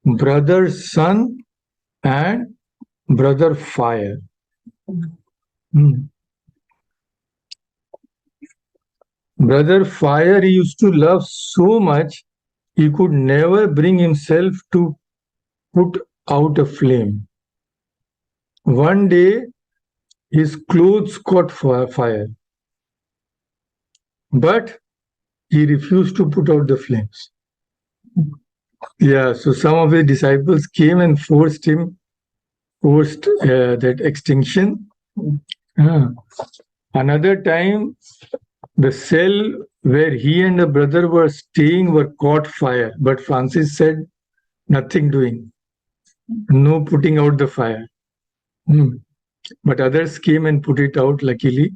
brother sun and brother fire. Brother fire he used to love so much, he could never bring himself to put out a flame. One day, his clothes caught fire, but he refused to put out the flames. Yeah, so some of his disciples came and forced that extinction. Another time, the cell where he and a brother were staying were caught fire, but Francis said, nothing doing, no putting out the fire. But others came and put it out, luckily.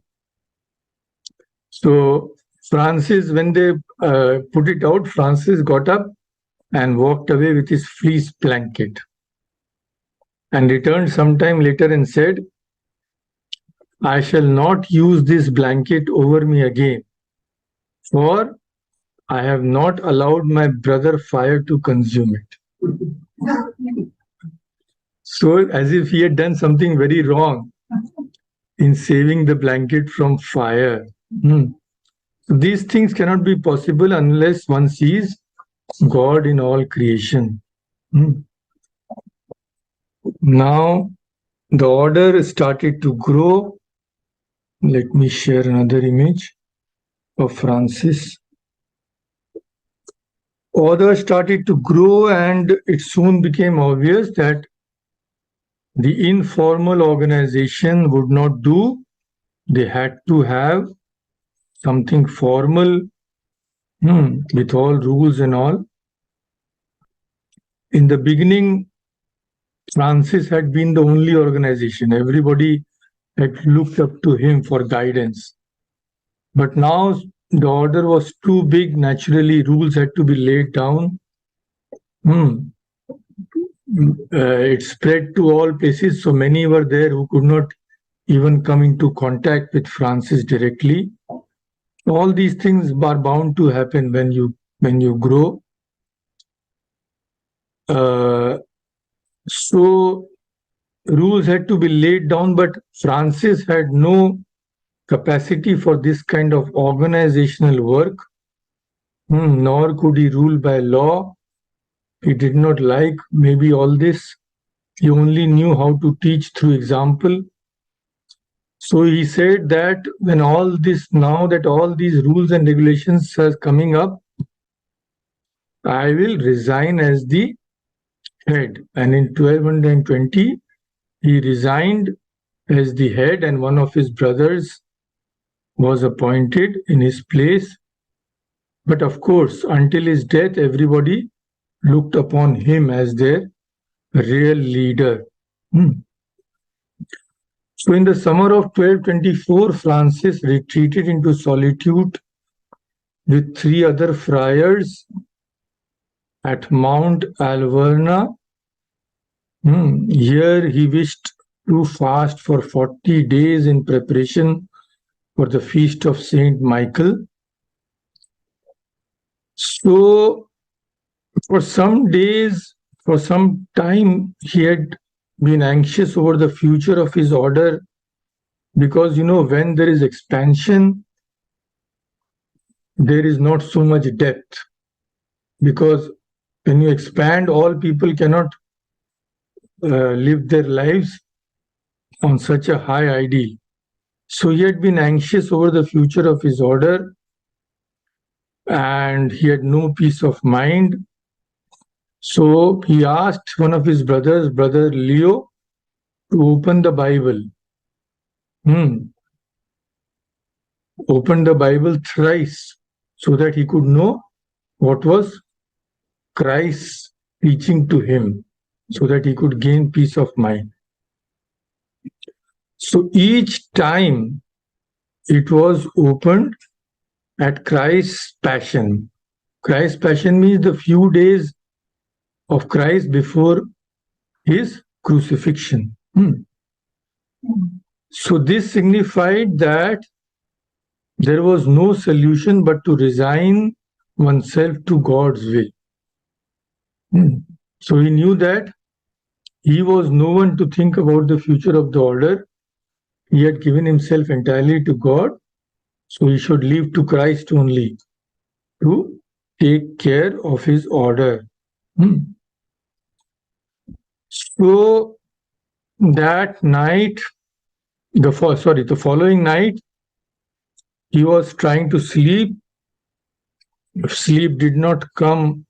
So Francis, when they put it out, Francis got up and walked away with his fleece blanket and returned sometime later and said, I shall not use this blanket over me again, for I have not allowed my brother fire to consume it. So, as if he had done something very wrong in saving the blanket from fire. So these things cannot be possible unless one sees God in all creation. Now, the order started to grow. Let me share another image of Francis. Order started to grow, and it soon became obvious that the informal organization would not do. They had to have something formal with all rules and all. In the beginning, Francis had been the only organization. Everybody had looked up to him for guidance. But now the order was too big. Naturally, rules had to be laid down. It spread to all places. So many were there who could not even come into contact with Francis directly. All these things are bound to happen when you grow. So rules had to be laid down, but Francis had no capacity for this kind of organizational work, nor could he rule by law. He did not like maybe all this. He only knew how to teach through example. So he said that now that all these rules and regulations are coming up, I will resign as the head. And in 1220, he resigned as the head, and one of his brothers was appointed in his place. But of course, until his death, everybody looked upon him as their real leader. So in the summer of 1224, Francis retreated into solitude with 3 other friars at Mount Alverna. Here he wished to fast for 40 days in preparation for the feast of Saint Michael. So for some days, for some time, he had been anxious over the future of his order, because when there is expansion, there is not so much depth, because when you expand, all people cannot live their lives on such a high ideal. So he had been anxious over the future of his order, and he had no peace of mind. So he asked one of his brothers, Brother Leo, to open the Bible. Opened the Bible thrice so that he could know what was Christ's teaching to him, so that he could gain peace of mind. So each time it was opened at Christ's Passion. Christ's Passion means the few days of Christ before his crucifixion. So this signified that there was no solution but to resign oneself to God's will. So he knew that he was no one to think about the future of the order. He had given himself entirely to God, so he should leave to Christ only to take care of his order. So that night, the following night, he was trying to sleep. If sleep did not come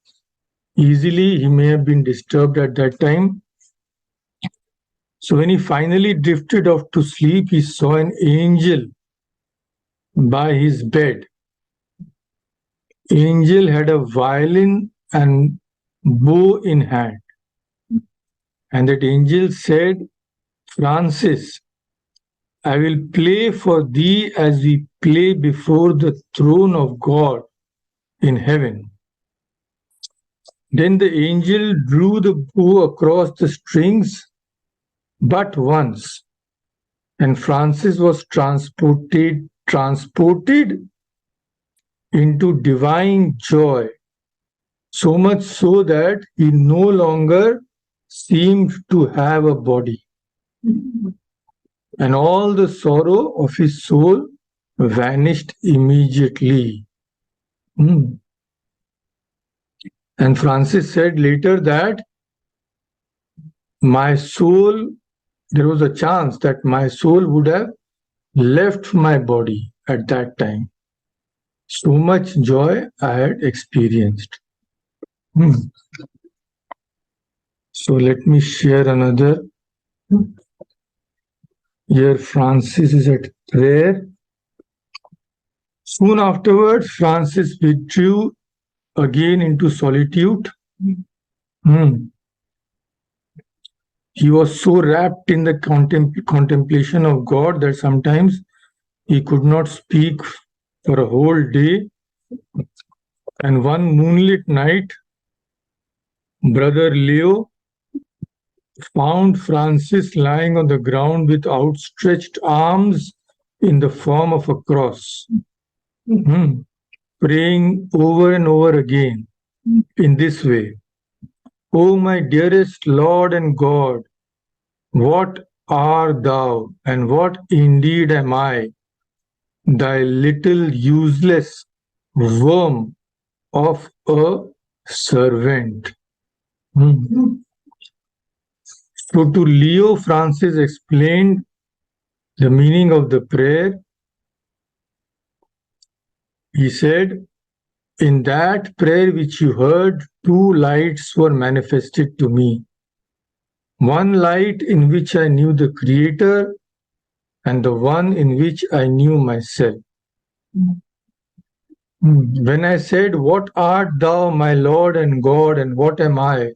easily, he may have been disturbed at that time. So when he finally drifted off to sleep, he saw an angel by his bed. Angel had a violin and bow in hand. And that angel said, Francis, I will play for thee as we play before the throne of God in heaven. Then the angel drew the bow across the strings but once, and Francis was transported into divine joy, so much so that he no longer seemed to have a body. And all the sorrow of his soul vanished immediately. And Francis said later that my soul, there was a chance that my soul would have left my body at that time. So much joy I had experienced. So let me share another. Here Francis is at prayer. Soon afterwards, Francis withdrew again into solitude. He was so wrapped in the contemplation of God that sometimes he could not speak for a whole day. And one moonlit night, Brother Leo found Francis lying on the ground with outstretched arms in the form of a cross, praying over and over again in this way. O my dearest Lord and God, what art thou, and what indeed am I, thy little useless worm of a servant. So to Leo, Francis explained the meaning of the prayer. He said, in that prayer which you heard, two lights were manifested to me. One light in which I knew the Creator, and the one in which I knew myself. When I said, what art thou, my Lord and God, and what am I?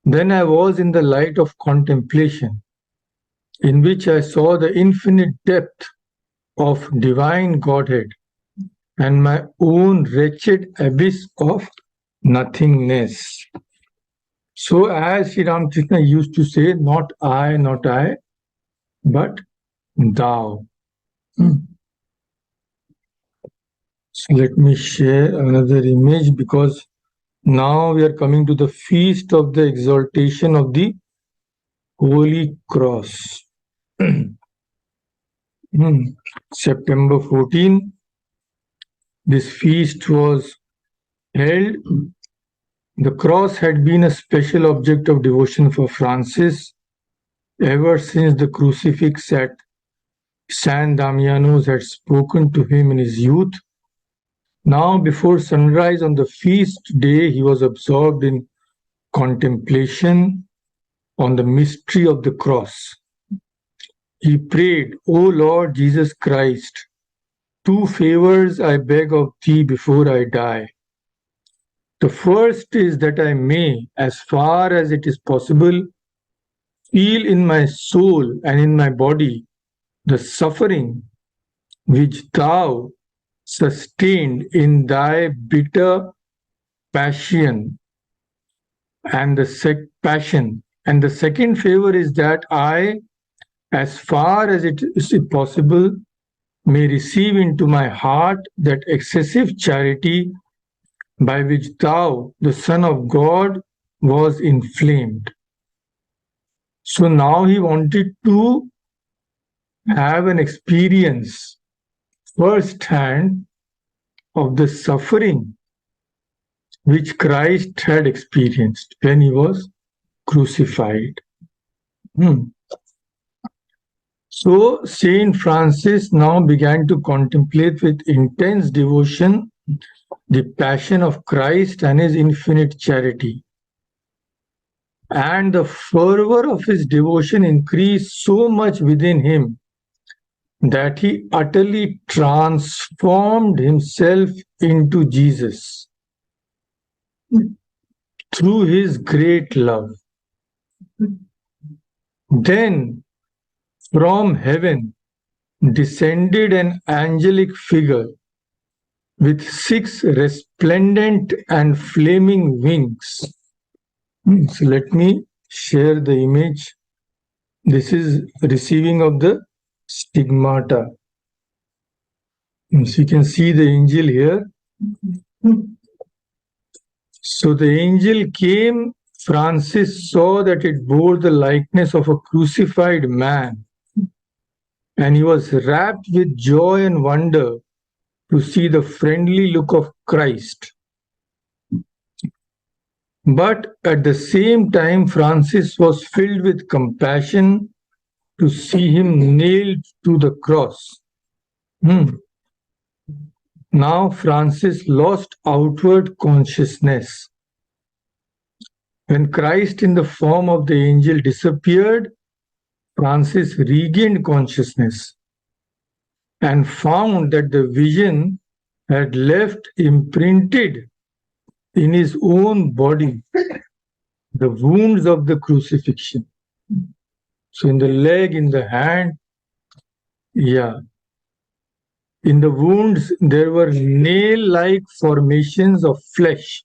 Then I was in the light of contemplation, in which I saw the infinite depth of divine Godhead and my own wretched abyss of nothingness. So as Sri Ramakrishna used to say, not I, but thou. So let me share another image, because now we are coming to the feast of the exaltation of the Holy Cross. September 14, this feast was held. The cross had been a special object of devotion for Francis ever since the crucifix at San Damiano's had spoken to him in his youth. Now, before sunrise on the feast day, he was absorbed in contemplation on the mystery of the cross. He prayed, "O Lord Jesus Christ, 2 favors I beg of thee before I die. The first is that I may, as far as it is possible, feel in my soul and in my body the suffering which thou sustained in thy bitter passion. And the passion. And the second favor is that I, as far as it is possible, may receive into my heart that excessive charity by which thou, the Son of God, was inflamed." So now he wanted to have an experience first-hand of the suffering which Christ had experienced when he was crucified. So Saint Francis now began to contemplate with intense devotion the passion of Christ and his infinite charity. And the fervor of his devotion increased so much within him that he utterly transformed himself into Jesus through his great love. Then from heaven descended an angelic figure with 6 resplendent and flaming wings. So let me share the image. This is receiving of the stigmata. So you can see the angel here. So the angel came. Francis saw that it bore the likeness of a crucified man, and he was rapt with joy and wonder to see the friendly look of Christ. But at the same time, Francis was filled with compassion to see him nailed to the cross. Now Francis lost outward consciousness. When Christ in the form of the angel disappeared, Francis regained consciousness and found that the vision had left imprinted in his own body the wounds of the crucifixion. So in the leg, in the hand, in the wounds there were nail-like formations of flesh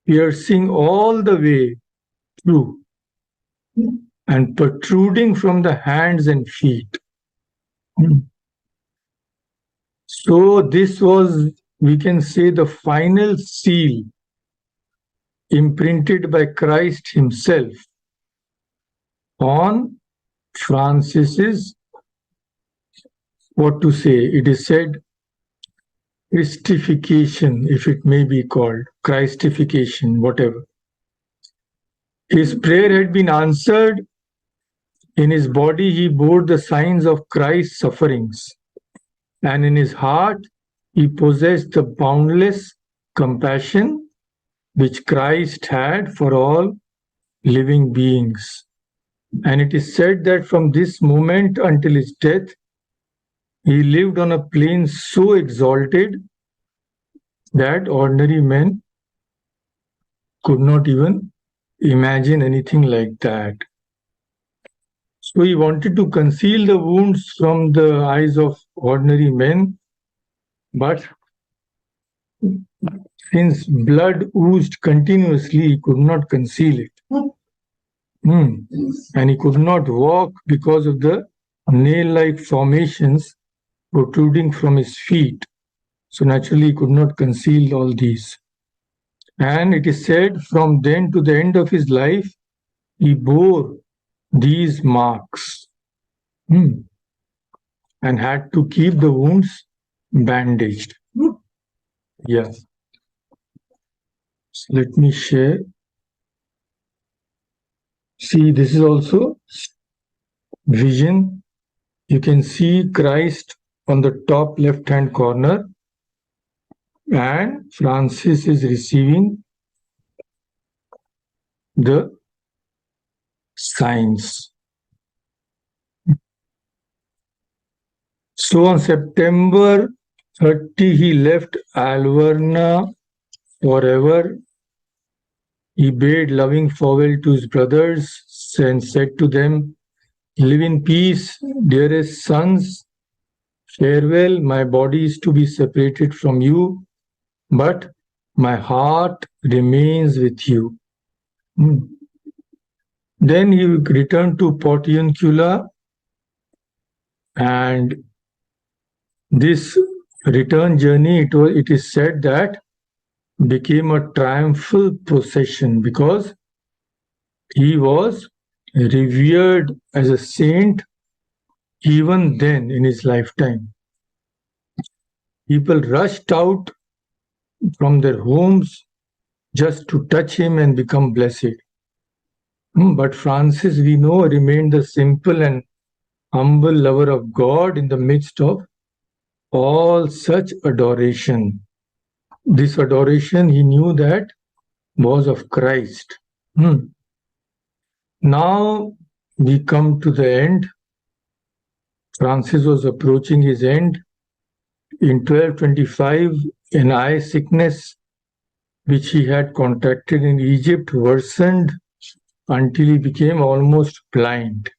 piercing all the way through and protruding from the hands and feet. So this was, we can say, the final seal imprinted by Christ himself on Francis's, what to say, it is said, Christification, if it may be called, Christification, whatever. His prayer had been answered. In his body he bore the signs of Christ's sufferings, and in his heart he possessed the boundless compassion which Christ had for all living beings. And it is said that from this moment until his death, he lived on a plane so exalted that ordinary men could not even imagine anything like that. So he wanted to conceal the wounds from the eyes of ordinary men, but since blood oozed continuously, he could not conceal it. And he could not walk because of the nail-like formations protruding from his feet. So naturally he could not conceal all these. And it is said from then to the end of his life, he bore these marks and had to keep the wounds bandaged. Yes. So let me share. See, this is also vision. You can see Christ on the top left-hand corner, and Francis is receiving the signs. So on September 30, he left Alverna forever. He bade loving farewell to his brothers and said to them, "Live in peace, dearest sons. Farewell, my body is to be separated from you, but my heart remains with you." Then he returned to Portiuncula, and this return journey, it is said that became a triumphal procession because he was revered as a saint even then in his lifetime. People rushed out from their homes just to touch him and become blessed. But Francis, we know, remained the simple and humble lover of God in the midst of all such adoration. This adoration, he knew that was of Christ. Now we come to the end. Francis was approaching his end. In 1225, an eye sickness which he had contracted in Egypt worsened until he became almost blind.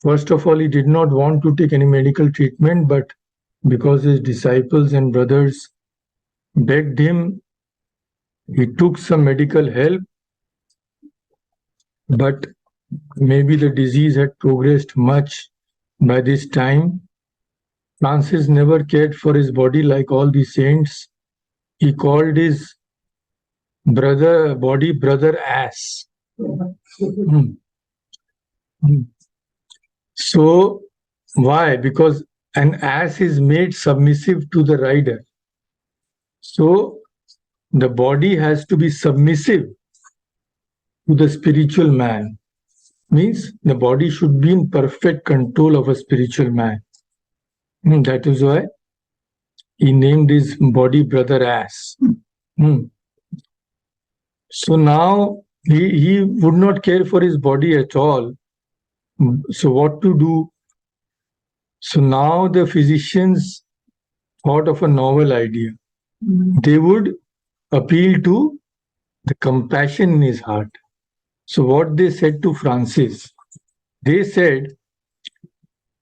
First of all, he did not want to take any medical treatment, but because his disciples and brothers begged him, he took some medical help, but maybe the disease had progressed much by this time. Francis never cared for his body like all the saints. He called his body brother ass. So why? Because an ass is made submissive to the rider. So the body has to be submissive to the spiritual man. Means the body should be in perfect control of a spiritual man. That is why he named his body brother ass. So now he would not care for his body at all. So what to do? So now the physicians thought of a novel idea. They would appeal to the compassion in his heart. So what they said to Francis, they said,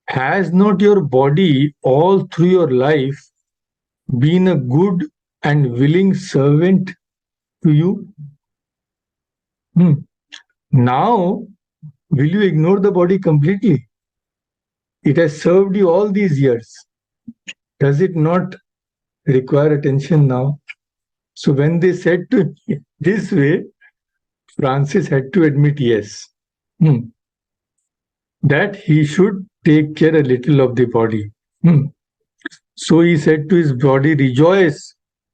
"Has not your body all through your life been a good and willing servant to you? Now, will you ignore the body completely? It has served you all these years. Does it not require attention now?" So when they said to this way, Francis had to admit yes, that he should take care a little of the body. So he said to his body, "Rejoice,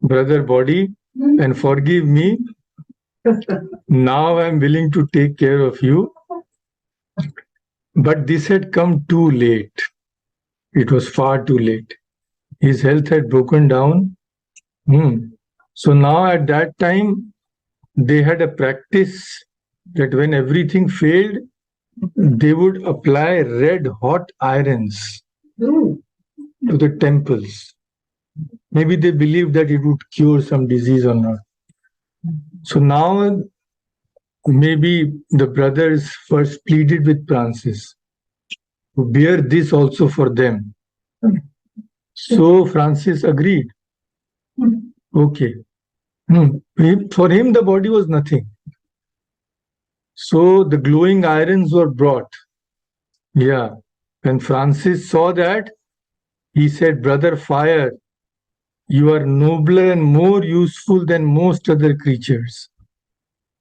brother body, and forgive me. Now I am willing to take care of you." But this had come too late. It was far too late. His health had broken down. So now at that time, they had a practice that when everything failed, they would apply red hot irons to the temples. Maybe they believed that it would cure some disease or not. So now maybe the brothers first pleaded with Francis to bear this also for them. So Francis agreed. Okay. For him, the body was nothing. So the glowing irons were brought. Yeah. When Francis saw that, He said, "Brother Fire, you are nobler and more useful than most other creatures.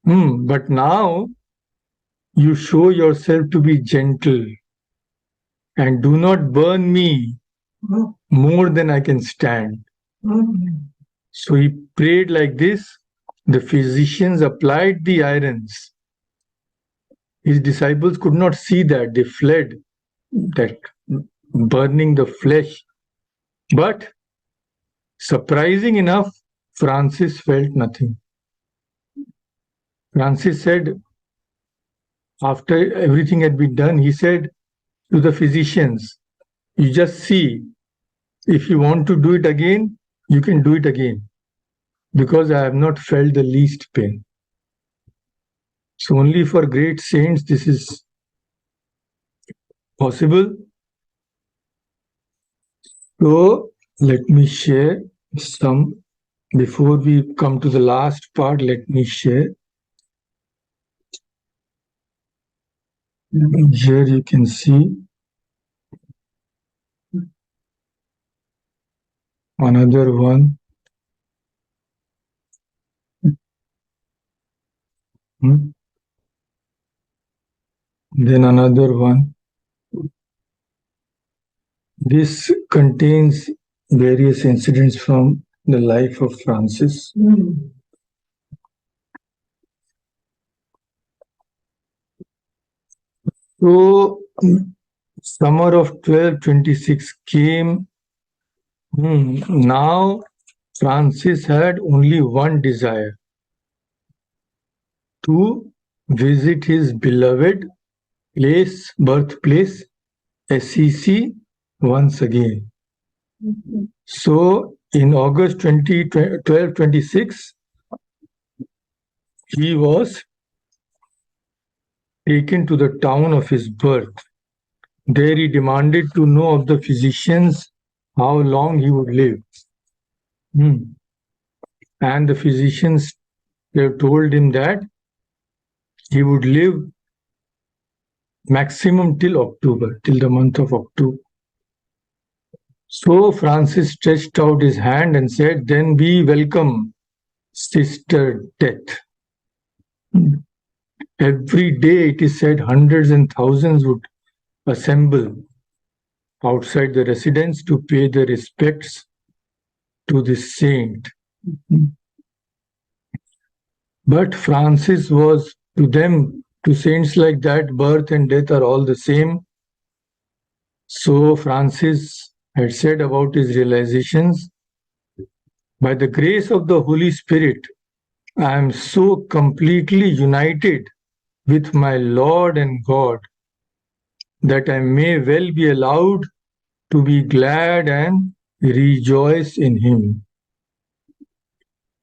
But now you show yourself to be gentle and do not burn me more than I can stand." So he prayed like this. The physicians applied the irons. His disciples could not see that. They fled, that burning the flesh. But surprising enough, Francis felt nothing. Francis said, after everything had been done, he said to the physicians, "You just see, if you want to do it again, you can do it again, because I have not felt the least pain." So only for great saints this is possible. So let me share some, before we come to the last part, let me share. Here you can see another one. Then another one. This contains various incidents from the life of Francis. So, summer of 1226 came. Now, Francis had only one desire: to visit his beloved birthplace, Assisi, once again. So, in August 1226, he was taken to the town of his birth. There he demanded to know of the physicians how long he would live. And the physicians told him that he would live maximum till October, till the month of October. So Francis stretched out his hand and said, "Then we welcome Sister Death." Every day, it is said, hundreds and thousands would assemble outside the residence to pay their respects to this saint. But Francis was, to them, to saints like that, birth and death are all the same. So Francis had said about his realizations, "By the grace of the Holy Spirit, I am so completely united with my Lord and God that I may well be allowed to be glad and rejoice in him."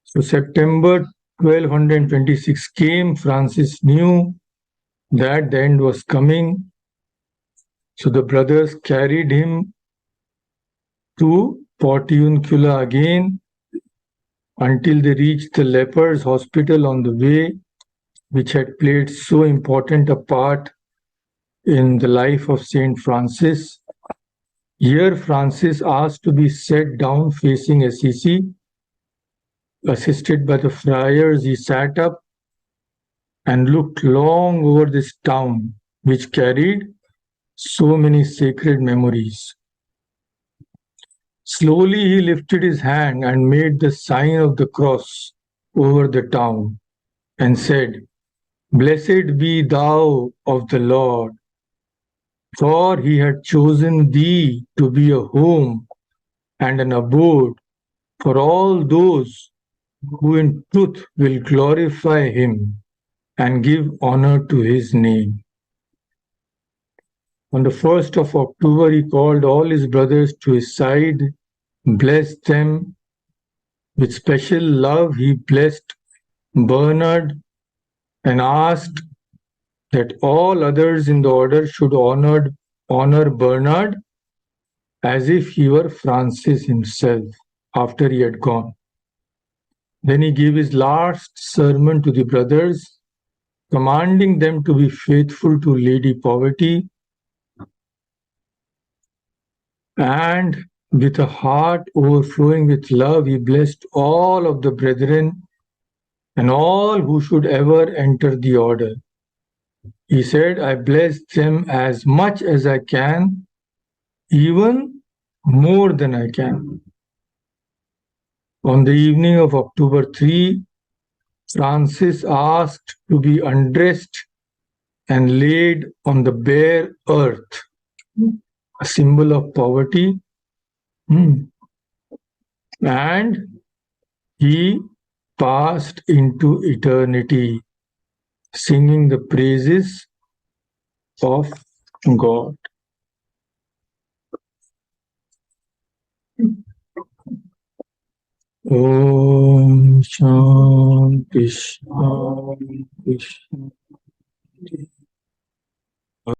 So September 1226 came. Francis knew that the end was coming. So the brothers carried him to Portiuncula again until they reached the lepers' hospital on the way, which had played so important a part in the life of Saint Francis. Here Francis asked to be set down facing Assisi. Assisted by the friars, he sat up and looked long over this town, which carried so many sacred memories. Slowly he lifted his hand and made the sign of the cross over the town and said, "Blessed be thou of the Lord, for he had chosen thee to be a home and an abode for all those who in truth will glorify him and give honor to his name." On the 1st of October, he called all his brothers to his side, blessed them. With special love, he blessed Bernard and asked that all others in the order should honor Bernard as if he were Francis himself after he had gone. Then he gave his last sermon to the brothers, commanding them to be faithful to Lady Poverty and With a heart overflowing with love, he blessed all of the brethren and all who should ever enter the order. He said, I bless them as much as I can, even more than I can. On the evening of October 3, Francis asked to be undressed and laid on the bare earth, a symbol of poverty. And he passed into eternity, singing the praises of God. Om Shanti Shanti Shanti.